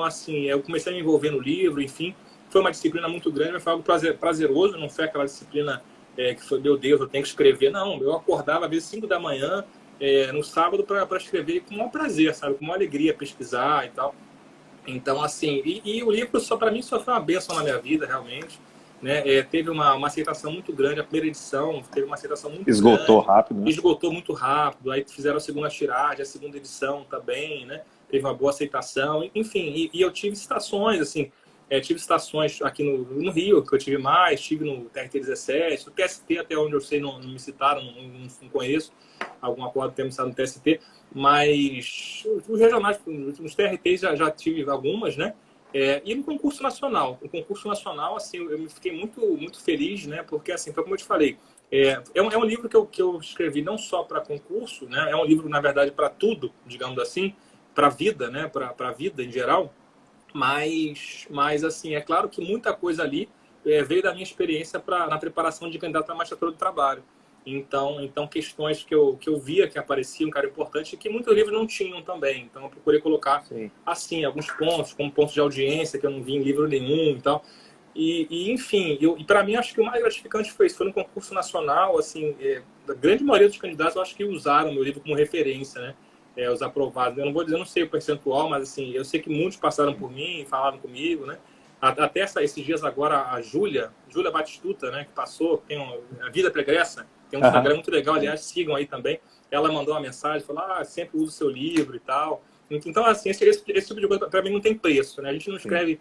assim, eu comecei a me envolver no livro, enfim. Foi uma disciplina muito grande, mas foi algo prazeroso, não foi aquela disciplina que foi, meu Deus, eu tenho que escrever. Não, eu acordava, às vezes, 5 da manhã, no sábado, para escrever com o maior prazer, sabe? Com maior alegria, pesquisar e tal. Então, assim, e o livro, para mim, só foi uma bênção na minha vida, realmente. Né? Teve uma aceitação muito grande, a primeira edição teve uma aceitação muito grande. Esgotou rápido, né? Esgotou muito rápido, aí fizeram a segunda tiragem, a segunda edição também, né? Teve uma boa aceitação, enfim, e eu tive citações, assim, tive citações aqui no Rio, que eu tive mais, tive no TRT-17, no TST, até onde eu sei, não me citaram, não conheço algum acordo ter me citado no TST, mas os regionais, nos TRTs já tive algumas, né? E no concurso nacional. No concurso nacional, assim, eu me fiquei muito feliz, né? Porque, assim, como eu te falei, é um livro que eu escrevi não só para concurso, né? É um livro, na verdade, para tudo, digamos assim, para a vida, né? Para a vida em geral. Mas, assim, é claro que muita coisa ali veio da minha experiência na preparação de candidato à magistratura do trabalho. Então questões que eu via que apareciam, cara, importante, e que muitos livros não tinham também. Então eu procurei colocar, assim, alguns pontos, como pontos de audiência, que eu não vi em livro nenhum e tal. Enfim, e para mim, acho que o mais gratificante foi isso. Foi no concurso nacional, assim, a grande maioria dos candidatos, eu acho que usaram meu livro como referência, né? Os aprovados. Eu não vou dizer, eu não sei o percentual, mas, assim, eu sei que muitos passaram por mim, falaram comigo, né? Até esses dias agora, a Júlia Batistuta, né, que passou, tem a Vida Pregressa, tem um Instagram muito legal, aliás, sigam aí também. Ela mandou uma mensagem, falou, sempre uso o seu livro e tal. Então, assim, esse tipo de coisa, para mim, não tem preço, né? A gente não escreve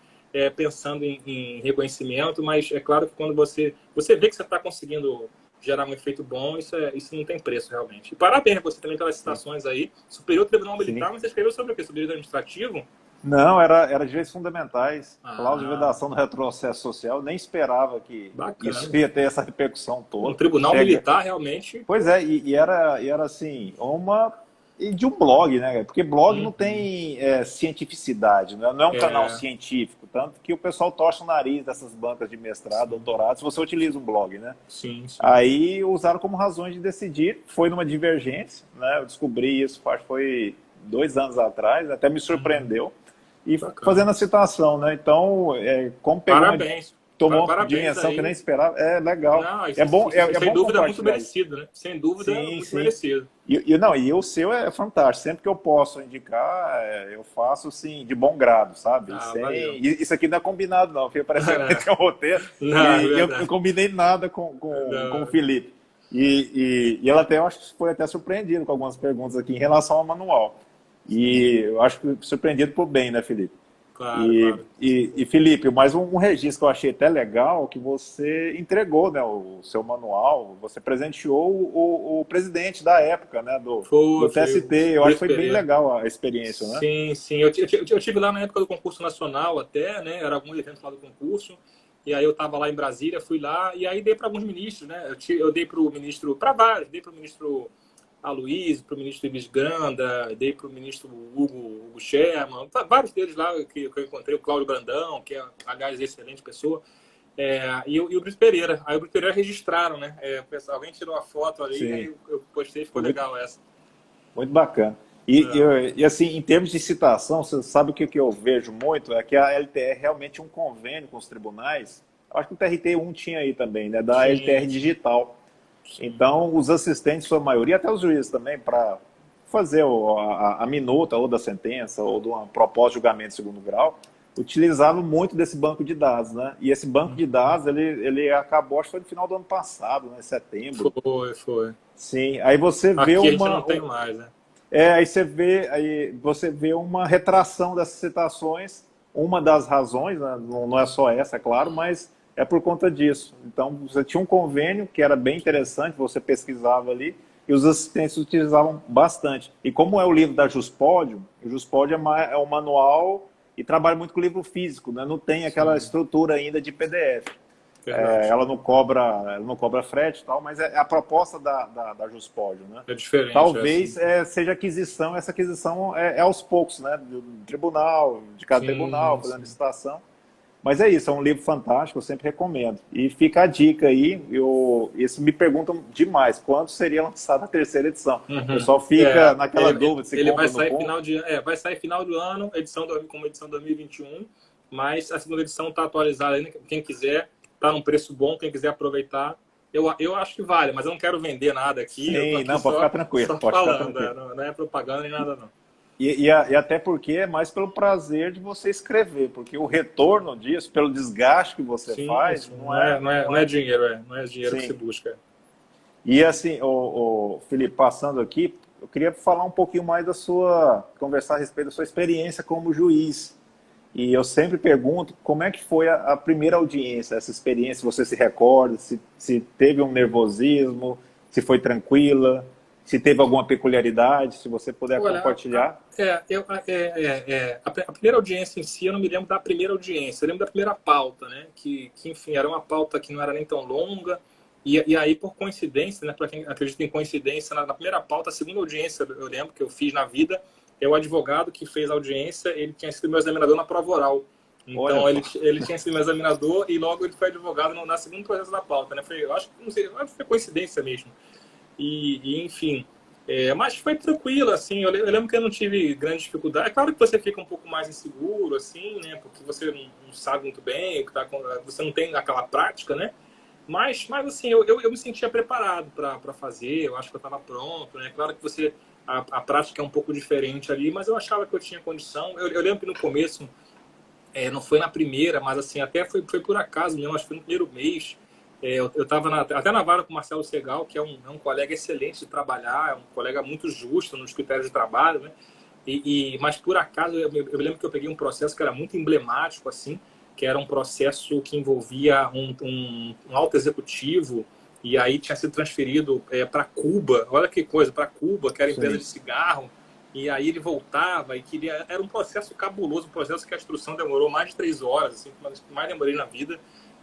pensando em reconhecimento, mas é claro que quando você vê que você está conseguindo gerar um efeito bom, isso não tem preço, realmente. E parabéns você também pelas citações aí. Superior Tribunal Militar, mas você escreveu sobre o quê? Sobre direito administrativo? Não, era direitos fundamentais, cláusula de vedação do retrocesso social. Nem esperava que isso ia ter essa repercussão toda. Um tribunal militar, realmente. Pois é, e era assim, de um blog, né? Porque blog não tem cientificidade, não é um canal científico, tanto que o pessoal torce o nariz dessas bancas de mestrado, doutorado, se você utiliza um blog, né? Sim. Aí usaram como razões de decidir, foi numa divergência, né? Eu descobri isso, acho que foi 2 anos atrás, até me surpreendeu. E fazendo a citação, né? Então, como pegou tomou uma dimensão que nem esperava, é legal. Não, é bom, sem dúvida, muito merecido, né? Sem dúvida, muito merecido. E o seu é fantástico. Sempre que eu posso indicar, eu faço, assim, de bom grado, sabe? Isso aqui não é combinado, não, porque parece que tem um roteiro. Eu não combinei nada com o Felipe. E ela até, eu acho que foi até surpreendido com algumas perguntas aqui em relação ao manual. E eu acho que surpreendido por bem, né, Felipe? Claro. E Felipe, mais um registro que eu achei até legal, que você entregou, né, o seu manual, você presenteou o presidente da época, né, do TST. Eu acho que foi bem legal a experiência, né? Sim. Eu tive lá na época do concurso nacional até, né, era algum evento lá do concurso, e aí eu estava lá em Brasília, fui lá, e aí dei para alguns ministros, né, eu dei para o ministro, para vários, dei para o ministro Aloysio, para o ministro Ives Granda, dei para o ministro Hugo Sherman, vários deles lá que eu encontrei, o Cláudio Brandão, que é, aliás, excelente pessoa, e o Brito Pereira. Aí o Brito Pereira registraram, né? Alguém tirou a foto ali, e aí eu postei, ficou legal essa. Muito bacana. E assim, em termos de citação, você sabe o que eu vejo muito? É que a LTR realmente tinha um convênio com os tribunais, acho que o TRT1 tinha aí também, né? Da LTR Digital. Então, os assistentes, sua maioria, até os juízes também, para fazer a minuta ou da sentença ou de uma proposta de julgamento de segundo grau, utilizavam muito desse banco de dados, né? E esse banco de dados, ele acabou, acho que foi no final do ano passado, né? Setembro. Foi. Sim, aí você vê Aqui a gente não tem mais, né? Aí você vê uma retração dessas citações, uma das razões, né? Não é só essa, é claro, mas é por conta disso. Então, você tinha um convênio que era bem interessante, você pesquisava ali, e os assistentes utilizavam bastante. E como é o livro da Juspódio, o Juspódio é um manual e trabalha muito com livro físico, né? Não tem aquela estrutura ainda de PDF. Ela não cobra frete e tal, mas é a proposta da Juspódio, né? É diferente. Talvez seja aquisição, essa aquisição é aos poucos, né? Do tribunal, de cada tribunal, fazendo licitação. Mas é isso, é um livro fantástico, eu sempre recomendo. E fica a dica aí, isso me perguntam demais, quando seria lançada a 3ª edição? O pessoal fica naquela dúvida, se ele vai sair vai sair final do ano, como edição 2021, mas a 2ª edição está atualizada ainda, quem quiser, está num preço bom, quem quiser aproveitar, eu acho que vale, mas eu não quero vender nada aqui. Sim, não, pode ficar tranquilo. Não é propaganda nem nada, não. E até porque é mais pelo prazer de você escrever, porque o retorno disso, pelo desgaste que você faz, não é dinheiro, não é dinheiro que se busca. E assim, Felipe, passando aqui, eu queria falar um pouquinho mais conversar a respeito da sua experiência como juiz. E eu sempre pergunto como é que foi a primeira audiência, essa experiência, você se recorda, se teve um nervosismo, se foi tranquila, se teve alguma peculiaridade, se você puder compartilhar. A primeira audiência em si, eu não me lembro da primeira audiência, eu lembro da primeira pauta, né? Que enfim, era uma pauta que não era nem tão longa, e aí, por coincidência, né? Para quem acredita em coincidência, na primeira pauta, a segunda audiência, eu lembro que eu fiz na vida, o advogado que fez a audiência, ele tinha sido meu examinador na prova oral. Então, ele tinha sido meu examinador e logo ele foi advogado na segunda processo da pauta, né? Eu acho que, não sei, acho que foi coincidência mesmo. Enfim, mas foi tranquilo, assim, eu lembro que eu não tive grande dificuldade. É claro que você fica um pouco mais inseguro, assim, né? Porque você não sabe muito bem, você não tem aquela prática, né? Mas assim, eu me sentia preparado para fazer, eu acho que eu estava pronto, né? Claro que a prática é um pouco diferente ali, mas eu achava que eu tinha condição. Eu lembro que no começo, não foi na primeira, mas assim, até foi por acaso mesmo, acho que foi no primeiro mês. Eu estava até na vara com o Marcelo Segal, que é um colega excelente de trabalhar, é um colega muito justo nos critérios de trabalho, né? Mas por acaso, eu lembro que eu peguei um processo que era muito emblemático, assim, que era um processo que envolvia um alto executivo, e aí tinha sido transferido para Cuba, olha que coisa, para Cuba, que era empresa de cigarro, e aí ele voltava e queria... Era um processo cabuloso, um processo que a instrução demorou mais de 3 horas, assim, que mais demorei na vida,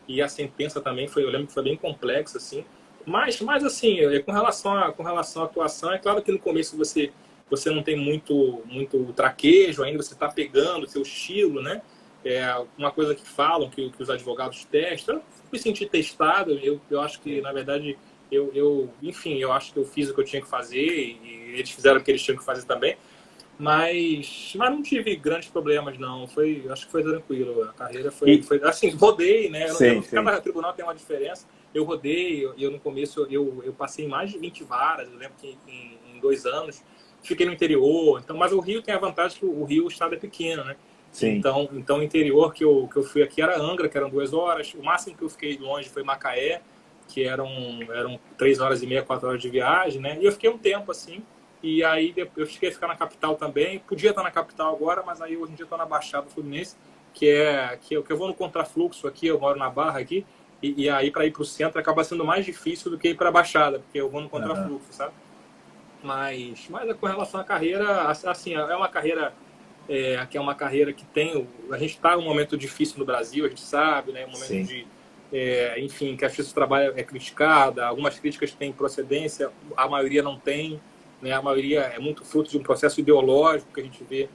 e a sentença também eu lembro que foi bem complexa, assim, mas assim, com relação à atuação, é claro que no começo você não tem muito traquejo ainda, você está pegando o seu estilo, né? Uma coisa que falam, que os advogados testam, eu me senti testado, eu acho que, na verdade, enfim, eu acho que eu fiz o que eu tinha que fazer e eles fizeram o que eles tinham que fazer também, mas não tive grandes problemas, não. Acho que foi tranquilo. A carreira foi assim, rodei, né? Cada tribunal tem uma diferença. Eu rodei, eu no começo, eu passei em mais de 20 varas, eu lembro que em 2 anos, fiquei no interior, então, mas o Rio tem a vantagem que o Rio, o estado é pequeno, né? Sim. Então o interior que eu fui aqui era Angra, que eram 2 horas. O máximo que eu fiquei longe foi Macaé, que eram 3 horas e meia, 4 horas de viagem, né? E eu fiquei um tempo assim. E aí eu cheguei a ficar na capital também. Podia estar na capital agora, mas aí hoje em dia eu estou na Baixada Fluminense, que eu vou no contrafluxo aqui, eu moro na Barra aqui. E aí para ir para o centro acaba sendo mais difícil do que ir para a Baixada, porque eu vou no contrafluxo, sabe? Mas com relação à carreira, assim, é uma carreira... que é uma carreira que a gente está em um momento difícil no Brasil, a gente sabe, né? Um momento de, enfim, que a justiça do trabalho é criticada, algumas críticas têm procedência, a maioria não tem, né? A maioria é muito fruto de um processo ideológico que a gente vê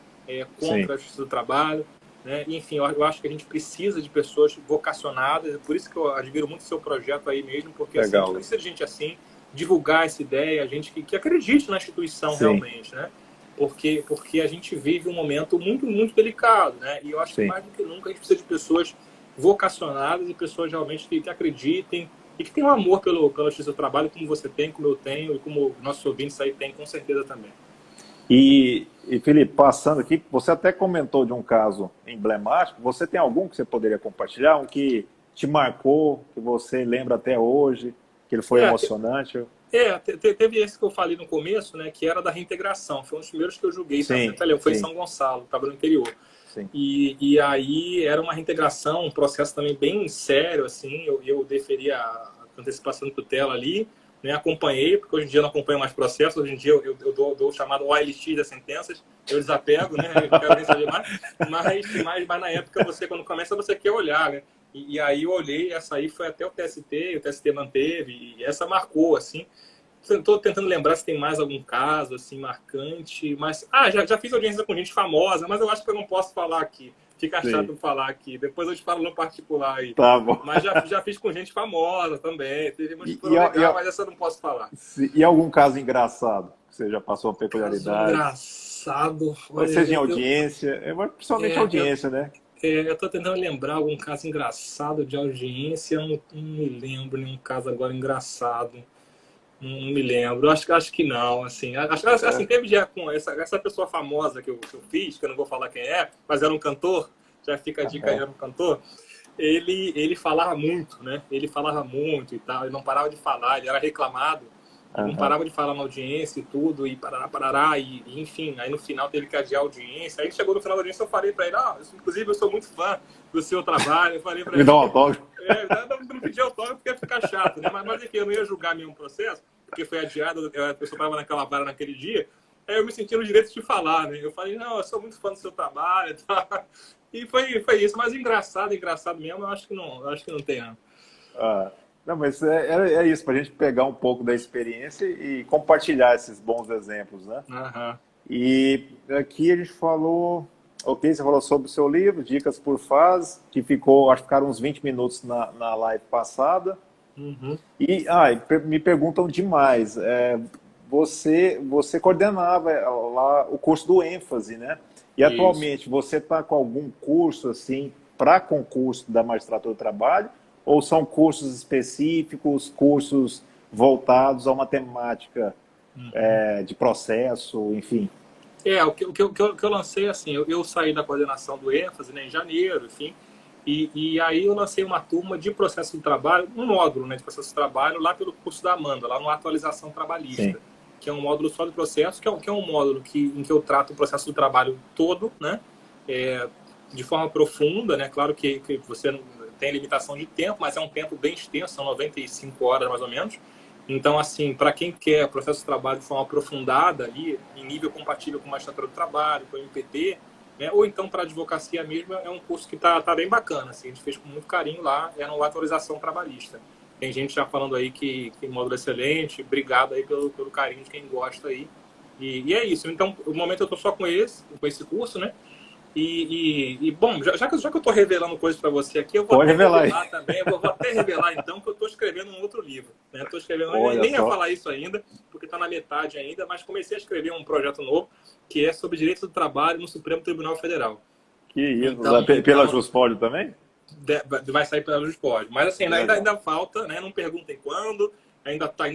contra a justiça do trabalho, né? E, enfim, eu acho que a gente precisa de pessoas vocacionadas, é por isso que eu admiro muito o seu projeto aí mesmo, porque assim, a gente precisa de gente assim, divulgar essa ideia, gente que acredite na instituição realmente, né? Porque a gente vive um momento muito, muito delicado, né? E eu acho que mais do que nunca a gente precisa de pessoas vocacionadas e pessoas realmente que acreditem e que tenham amor pela justiça do trabalho, como você tem, como eu tenho e como nossos ouvintes aí têm, com certeza também. E Felipe, passando aqui, você até comentou de um caso emblemático. Você tem algum que você poderia compartilhar? Um que te marcou, que você lembra até hoje, que ele foi emocionante? Teve esse que eu falei no começo, né, que era da reintegração. Foi um dos primeiros que eu julguei. Foi em São Gonçalo, estava no interior. E aí era uma reintegração, um processo também bem sério, assim. Eu deferi a antecipação de tutela ali, né, acompanhei, porque hoje em dia eu não acompanho mais processos. Hoje em dia eu dou o chamado OLX das sentenças, eu desapego, né, eu quero nem saber mais. Mas na época, quando começa, você quer olhar, né? E aí eu olhei, essa aí foi até o TST manteve, e essa marcou, assim. Estou tentando lembrar se tem mais algum caso, assim, marcante, mas... já fiz audiência com gente famosa, mas eu acho que eu não posso falar aqui. Fica chato falar aqui. Depois eu te falo no particular aí. Tá bom. Mas já fiz com gente famosa também. Teve uma história legal, mas essa eu não posso falar. E algum caso engraçado? Que você já passou uma peculiaridade? Engraçado. Ou seja, em audiência. Principalmente audiência, né? Eu estou tentando lembrar algum caso engraçado de audiência, eu não me lembro nenhum caso agora engraçado, não me lembro, acho que não, assim, assim teve já com essa pessoa famosa que eu fiz, que eu não vou falar quem é, mas era um cantor, já fica a dica aí, era um cantor, ele falava muito, né, ele falava muito e tal, ele não parava de falar, ele era reclamado, não parava de falar na audiência e tudo, e parará, e enfim, aí no final teve que adiar a audiência. Aí chegou no final da audiência, eu falei pra ele, inclusive eu sou muito fã do seu trabalho, eu falei pra ele... Me dá um autógrafo? Não pedi autógrafo porque ia ficar chato, né? Mas enfim, eu não ia julgar nenhum processo, porque foi adiado, a pessoa estava naquela vara naquele dia, aí eu me senti no direito de falar, né? Eu falei, não, eu sou muito fã do seu trabalho, tá? E foi isso, mas engraçado mesmo, eu acho que não tem, não. Não, mas é isso, para a gente pegar um pouco da experiência e compartilhar esses bons exemplos, né? E aqui a gente falou Ok, você falou sobre o seu livro, Dicas por Fase, que ficou, acho que ficaram uns 20 minutos na live passada. Uhum. E me perguntam demais. Você coordenava lá o curso do ênfase, né? E Isso. atualmente você está com algum curso assim para concurso da magistratura do trabalho? Ou são cursos específicos, cursos voltados a uma temática de processo, enfim? O que eu lancei, assim, eu saí da coordenação do ênfase, né, em janeiro, enfim, e aí eu lancei uma turma de processo do trabalho, um módulo, né, de processo do trabalho, lá pelo curso da Amanda, lá no Atualização Sim, Trabalhista, que é um módulo só de processo, que é um módulo em que eu trato o processo do trabalho todo, né, é, de forma profunda, né, claro que você não tem limitação de tempo, mas é um tempo bem extenso, são 95 horas mais ou menos. Então, assim, para quem quer processo de trabalho de forma aprofundada ali, em nível compatível com a magistratura do trabalho, com o MPT, né, ou então para advocacia mesmo, é um curso que tá bem bacana, assim, a gente fez com muito carinho lá, é no Atualização Trabalhista. Tem gente já falando aí que módulo excelente, obrigado aí pelo carinho de quem gosta aí. E é isso, então, no momento eu estou só com esse curso, né? Bom, já que eu estou revelando coisas para você aqui, eu vou pode até revelar aí. revelar também, eu vou até revelar então que eu estou escrevendo um outro livro. Né? Estou escrevendo, Olha nem ia só, falar isso ainda, porque está na metade ainda, mas comecei a escrever um projeto novo que é sobre direito do trabalho no Supremo Tribunal Federal. que isso. Pela Então Juspódio também? vai sair pela Juspod. Mas assim, Que ainda, legal. ainda falta, né? Não perguntem quando, ainda tá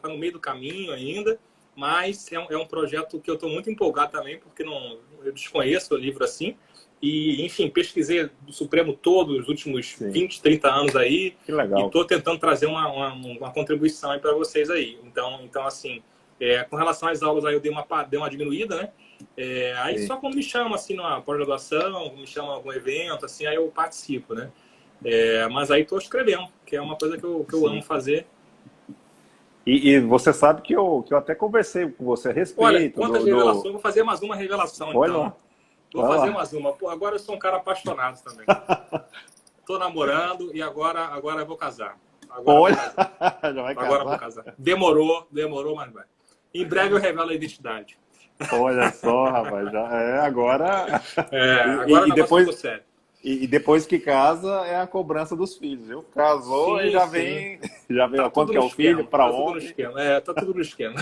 no meio do caminho ainda. Mas é um projeto que eu estou muito empolgado também, porque eu desconheço o livro assim. E, enfim, pesquisei do Supremo todo os últimos Sim, 20, 30 anos aí, que e legal. estou tentando trazer uma contribuição aí para vocês aí. Então assim, com relação às aulas aí eu dei uma diminuída, né? Aí Sim. só quando me chama assim numa pós-graduação, me chama algum evento, assim, aí eu participo, né? Mas aí estou escrevendo, que é uma coisa que eu amo Sim. fazer. E você sabe que eu até conversei com você a Olha, respeito quantas revelações, eu vou fazer mais uma revelação Olha então. lá, Vou vai fazer lá. mais uma. Pô, agora eu sou um cara apaixonado também. Tô namorando e agora eu vou casar. Agora eu vou Olha, casar. já vai Agora eu vou casar? casar. Demorou, mas vai. Em breve eu revelo a identidade. Olha só, rapaz, já é agora. Agora o E negócio ficou depois, sério. e depois que casa é a cobrança dos filhos, viu? Casou e Sim, já sim. vem, já vem, Tá ó, quanto tudo que é no o filho, esquema. para Tá tudo no ontem. esquema. Tá tudo no esquema.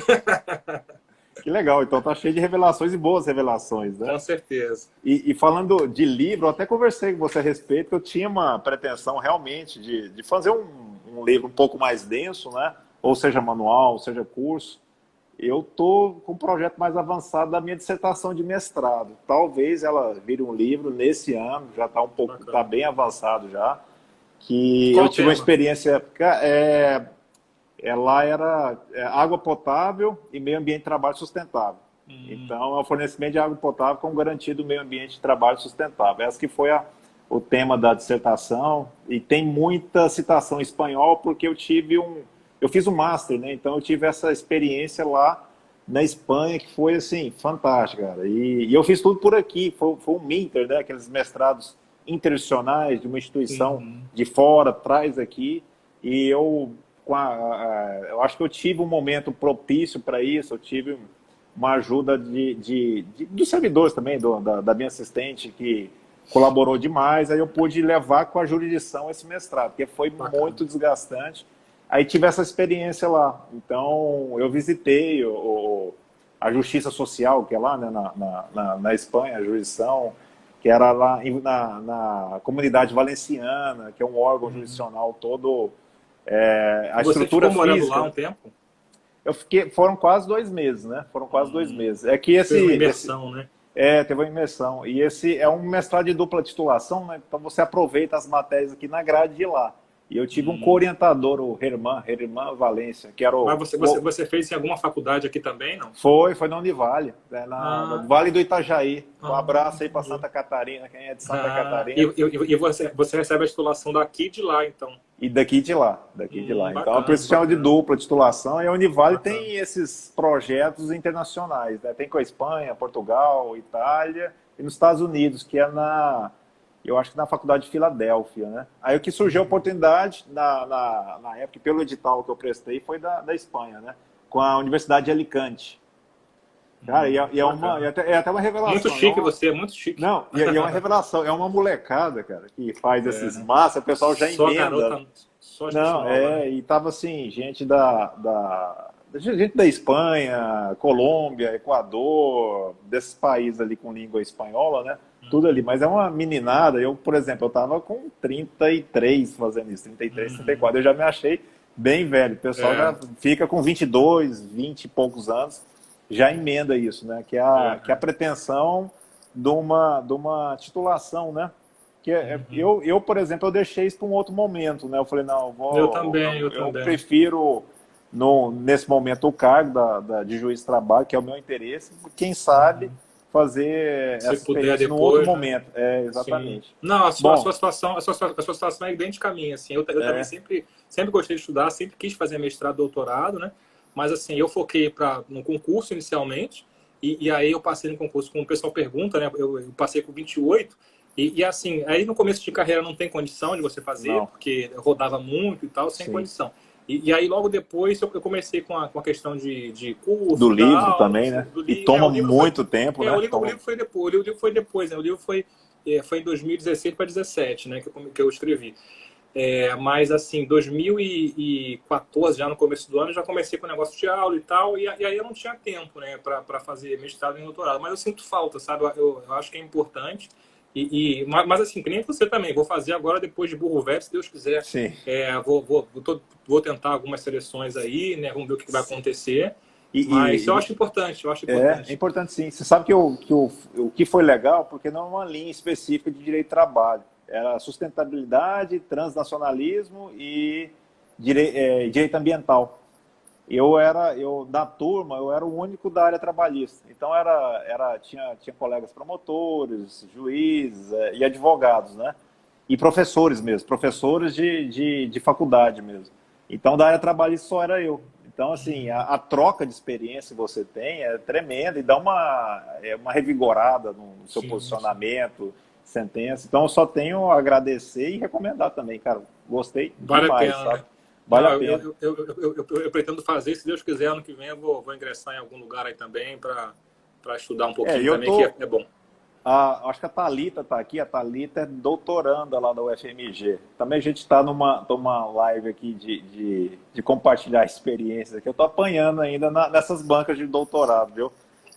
Que legal, então tá cheio de revelações e boas revelações, né? Com certeza. E falando de livro, eu até conversei com você a respeito, que eu tinha uma pretensão realmente de fazer um livro um pouco mais denso, né? Ou seja, manual, seja curso. Eu estou com um projeto mais avançado da minha dissertação de mestrado. Talvez ela vire um livro nesse ano, já está tá Bacana. bem avançado já. Que Qual eu o tive uma tema? experiência. Ela era água potável e meio ambiente de trabalho sustentável. Então, é o fornecimento de água potável com garantia do meio ambiente de trabalho sustentável. Essa que foi o tema da dissertação. E tem muita citação em espanhol, porque eu fiz um master, né? Então, eu tive essa experiência lá na Espanha, que foi, assim, fantástica, cara. E eu fiz tudo por aqui. Foi um Minter, né? Aqueles mestrados interinstitucionais de uma instituição Uhum. de fora, traz aqui. E eu acho que eu tive um momento propício para isso, eu tive uma ajuda dos servidores também, da minha assistente, que colaborou demais, aí eu pude levar com a jurisdição esse mestrado, porque foi Bacana. muito desgastante. Aí tive essa experiência lá, então eu visitei a Justiça Social, que é lá, né, na Espanha, a jurisdição, que era lá na Comunidade Valenciana, que é um órgão jurisdicional todo a Você estrutura ficou morando lá física. um tempo? Foram quase 2 meses, né? Foram quase 2 meses. É que Fez uma imersão, né? teve uma imersão. E esse é um mestrado de dupla titulação, né? Então você aproveita as matérias aqui na grade de lá. E eu tive um co-orientador, o Herman Valência, que era Mas você fez em alguma faculdade aqui também, não? Foi na Univale, né? No Vale do Itajaí. Um abraço aí para Entendi. Santa Catarina, quem é de Santa Catarina. E você recebe a titulação daqui e de lá, então. E daqui de lá, daqui de lá. Então, por Bacana, isso chama de bacana, dupla titulação. E a Univale bacana. tem esses projetos internacionais, né? Tem com a Espanha, Portugal, Itália e nos Estados Unidos, que eu acho que na Faculdade de Filadélfia, né? Aí o que surgiu a oportunidade, na época, pelo edital que eu prestei, foi da Espanha, né? Com a Universidade de Alicante. Cara, é até uma revelação. Muito chique você, é muito chique. Não, e é uma revelação. É uma molecada, cara, que faz esses massas, o pessoal já Só emenda. garota, só gente Não, nova, né? e tava assim, gente gente da Espanha, Colômbia, Equador, desses países ali com língua espanhola, né? Tudo ali, mas é uma meninada. Eu, por exemplo, eu tava com 33 fazendo isso, 33, 34. Eu já me achei bem velho. O pessoal já fica com 22, 20 e poucos anos, já emenda isso, né? Que é a pretensão de uma titulação, né? Eu, por exemplo, eu deixei isso para um outro momento, né? Eu falei, não, Eu também. eu prefiro nesse momento o cargo de juiz de trabalho, que é o meu interesse, quem sabe fazer essa experiência num outro momento. É, exatamente. Sim. Não, a sua situação é idêntica à minha, assim. Eu também sempre gostei de estudar, sempre quis fazer mestrado, doutorado, né? Mas assim, eu foquei no concurso inicialmente, e aí eu passei no concurso, como o pessoal pergunta, né? Eu passei com 28, e assim, aí no começo de carreira não tem condição de você fazer, porque eu rodava muito e tal, sem condição. E aí, logo depois, eu comecei com a questão de curso. Do livro também, né? E toma muito tempo, né? O livro foi depois. O livro foi depois, né? O livro foi em 2016 para 2017, né? Que eu escrevi. Mas, assim, 2014, já no começo do ano, eu já comecei com o negócio de aula e tal. E aí eu não tinha tempo, né? Para fazer mestrado e doutorado. Mas eu sinto falta, sabe? Eu acho que é importante. Mas assim, que nem você também, vou fazer agora depois de Burro Velho, se Deus quiser. Sim. Vou tentar algumas seleções aí, né? Vamos ver o que vai acontecer. Mas eu acho importante, É importante sim. Você sabe que o que foi legal, porque não é uma linha específica de direito de trabalho. Era sustentabilidade, transnacionalismo e direito ambiental. Da turma, eu era o único da área trabalhista. Então, tinha colegas promotores, juízes e advogados, né? E professores mesmo, professores de faculdade mesmo. Então, da área trabalhista só era eu. Então, assim, a troca de experiência que você tem é tremenda e dá uma revigorada no seu posicionamento, sentença. Então, eu só tenho a agradecer e recomendar também, cara. Gostei demais, sabe? Vale a pena. Eu pretendo fazer, se Deus quiser, ano que vem eu vou ingressar em algum lugar aí também para estudar um pouquinho também, que é bom. Acho que a Thalita está aqui, a Thalita é doutoranda lá da UFMG. Também a gente está numa live aqui de compartilhar experiências aqui. Eu estou apanhando ainda nessas bancas de doutorado, viu?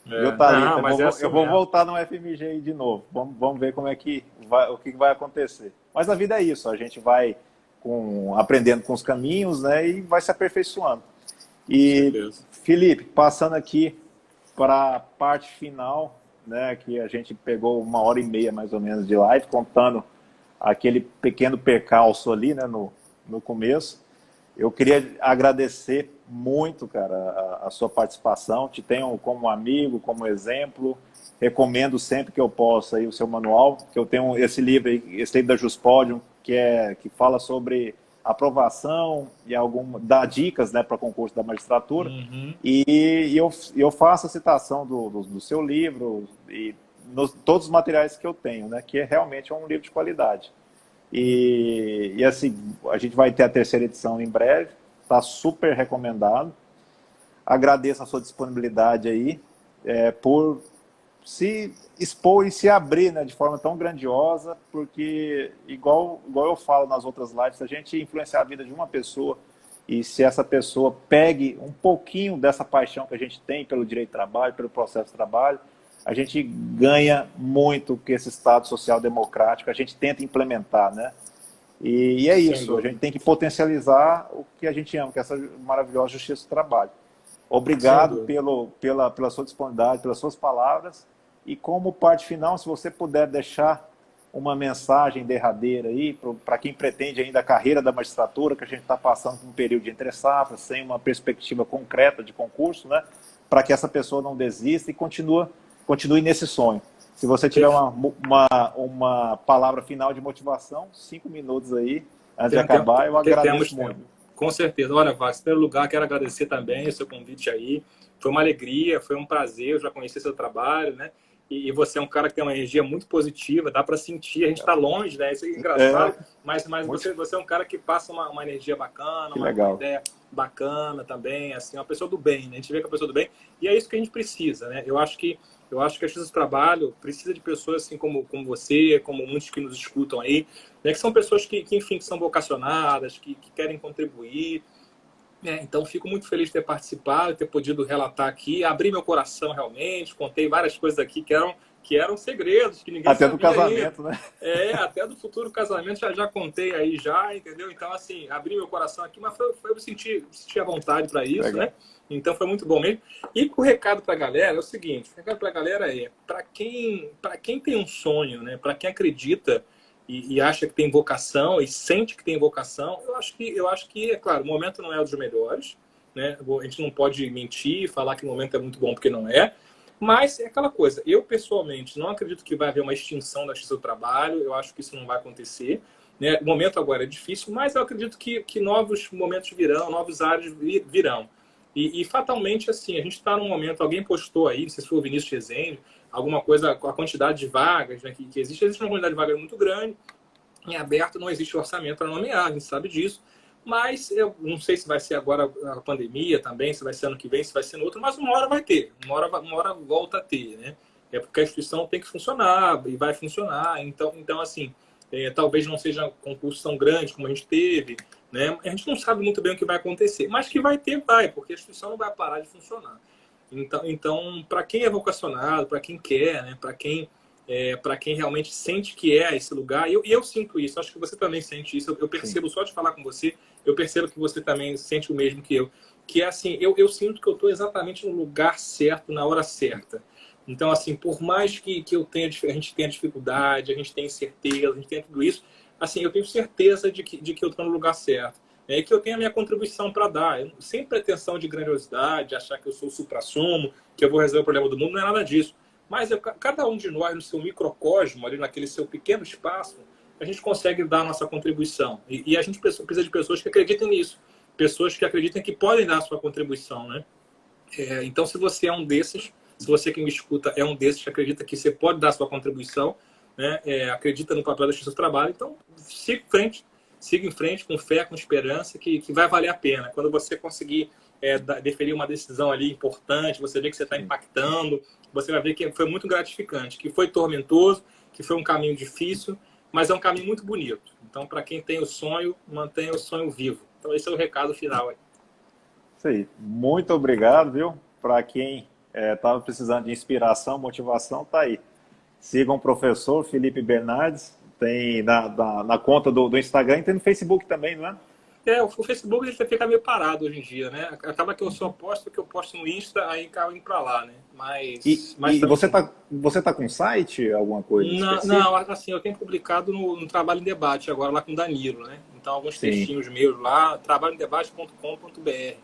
Viu, Thalita? Eu vou voltar no UFMG aí de novo. Vamos ver como é o que vai acontecer. Mas a vida é isso, a gente vai aprendendo com os caminhos, né, e vai se aperfeiçoando. E, Felipe, passando aqui para a parte final, né, que a gente pegou 1h30 mais ou menos de live, contando aquele pequeno percalço ali, né, no começo. Eu queria agradecer muito, cara, a sua participação. Te tenho como amigo, como exemplo. Recomendo sempre que eu possa aí o seu manual, que eu tenho esse livro da Juspodium, que fala sobre aprovação e dá dicas, né, para concurso da magistratura. E eu faço a citação do seu livro e todos os materiais que eu tenho, né, que realmente é um livro de qualidade. E assim, a gente vai ter a 3ª edição em breve, está super recomendado. Agradeço a sua disponibilidade aí por se expor e se abrir, né, de forma tão grandiosa, porque, igual eu falo nas outras lives, se a gente influenciar a vida de uma pessoa e se essa pessoa pegue um pouquinho dessa paixão que a gente tem pelo direito de trabalho, pelo processo de trabalho, a gente ganha muito com esse Estado social democrático, a gente tenta implementar, né? E é isso, a gente tem que potencializar o que a gente ama, que é essa maravilhosa justiça do trabalho. Obrigado pela sua disponibilidade, pelas suas palavras. E como parte final, se você puder deixar uma mensagem derradeira aí para quem pretende ainda a carreira da magistratura, que a gente está passando por um período de entre-safra, sem uma perspectiva concreta de concurso, né? Para que essa pessoa não desista e continue nesse sonho. Se você tiver uma palavra final de motivação, 5 minutos aí, antes de acabar, eu agradeço muito. Com certeza. Olha, Wagner, em primeiro lugar, quero agradecer também o seu convite aí. Foi uma alegria, foi um prazer, eu já conheci seu trabalho, né? E você é um cara que tem uma energia muito positiva, dá para sentir, a gente está longe, né? Isso é engraçado, mas você é um cara que passa uma energia bacana, uma ideia bacana também, assim, uma pessoa do bem, né? A gente vê que é uma pessoa do bem, e é isso que a gente precisa, né? Eu acho que a Justiça do Trabalho precisa de pessoas assim como você, como muitos que nos escutam aí, né? Que são pessoas enfim, que são vocacionadas, que querem contribuir. Então, fico muito feliz de ter participado, ter podido relatar aqui, abrir meu coração realmente, contei várias coisas aqui que eram segredos, que ninguém Até sabia do casamento, ainda. né? Até do futuro casamento já contei aí já, entendeu? Então, assim, abri meu coração aqui, mas eu senti a vontade para isso, Legal. né? Então, foi muito bom mesmo. E o recado para a galera é o seguinte, o recado para a galera é, para quem tem um sonho, né? Para quem acredita e acha que tem vocação e sente que tem vocação, eu acho que, é claro, o momento não é um dos melhores, né? A gente não pode mentir, falar que o momento é muito bom porque não é, mas é aquela coisa, eu pessoalmente não acredito que vai haver uma extinção da justiça do trabalho, eu acho que isso não vai acontecer, né? O momento agora é difícil, mas eu acredito que novos momentos virão, novos áreas virão. E fatalmente, assim, a gente está num momento, alguém postou aí, não sei se foi o Vinícius Rezende, alguma coisa com a quantidade de vagas, né, que existe uma quantidade de vagas muito grande, em aberto não existe orçamento para nomear, a gente sabe disso, mas eu não sei se vai ser agora a pandemia também, se vai ser ano que vem, se vai ser no outro, mas uma hora vai ter, uma hora volta a ter, né? É porque a instituição tem que funcionar e vai funcionar, então assim, talvez não seja concurso tão grande como a gente teve, né? A gente não sabe muito bem o que vai acontecer, mas que vai ter, vai, porque a instituição não vai parar de funcionar. Então para quem é vocacionado, para quem quer, né? Para quem realmente sente que é esse lugar, e eu sinto isso, acho que você também sente isso, eu percebo só de falar com você, eu percebo que você também sente o mesmo que eu, que é assim, eu sinto que eu estou exatamente no lugar certo, na hora certa. Então, assim, por mais que a gente tenha dificuldade, a gente tenha incerteza, a gente tenha tudo isso, assim, eu tenho certeza de que eu estou no lugar certo. É que eu tenho a minha contribuição para dar. Sem pretensão de grandiosidade, de achar que eu sou o supra-sumo, que eu vou resolver o problema do mundo, não é nada disso. Mas cada um de nós, no seu microcosmo, ali naquele seu pequeno espaço, a gente consegue dar a nossa contribuição. E a gente precisa de pessoas que acreditem nisso. Pessoas que acreditem que podem dar a sua contribuição, né? Então, se você é um desses, se você que me escuta é um desses que acredita que você pode dar a sua contribuição, né? Acredita no papel da justiça do trabalho, então siga em frente com fé, com esperança, que vai valer a pena. Quando você conseguir deferir uma decisão ali importante, você vê que você está impactando, você vai ver que foi muito gratificante, que foi tormentoso, que foi um caminho difícil, mas é um caminho muito bonito. Então, para quem tem o sonho, mantenha o sonho vivo. Então, esse é o recado final aí. Isso aí. Muito obrigado, viu? Para quem estava precisando de inspiração, motivação, tá aí. Sigam o professor Felipe Bernardes, tem na conta do Instagram e tem no Facebook também, não é? O Facebook ele fica meio parado hoje em dia, né? Acaba que eu só posto o que eu posto no Insta, aí acaba indo pra lá, né? Mas você tá com site, alguma coisa Não, assim, eu tenho publicado no Trabalho em Debate, agora lá com o Danilo, né? Então, alguns textinhos meus lá, trabalhoemdebate.com.br.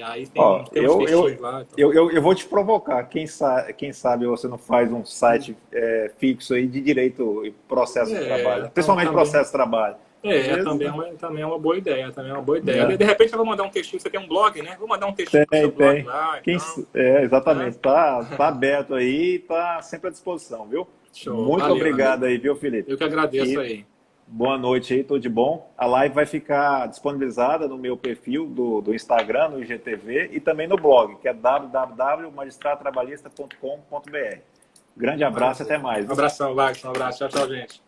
Aí tem uns textinhos lá. Então. Eu vou te provocar. Quem sabe você não faz um site fixo aí de direito e processo de trabalho. Principalmente também, processo de trabalho. Também é uma boa ideia. De repente eu vou mandar um textinho, você tem um blog, né? Vou mandar um textinho pro seu blog lá. Exatamente. Tá aberto aí, tá sempre à disposição, viu? Show. Muito obrigado aí, viu, Felipe? Eu que agradeço aí. Boa noite aí, tudo de bom. A live vai ficar disponibilizada no meu perfil do Instagram, no IGTV, e também no blog, que é www.magistradotrabalhista.com.br. Grande abraço e até mais. Um abração, Wagner. Um abraço. Tchau, gente.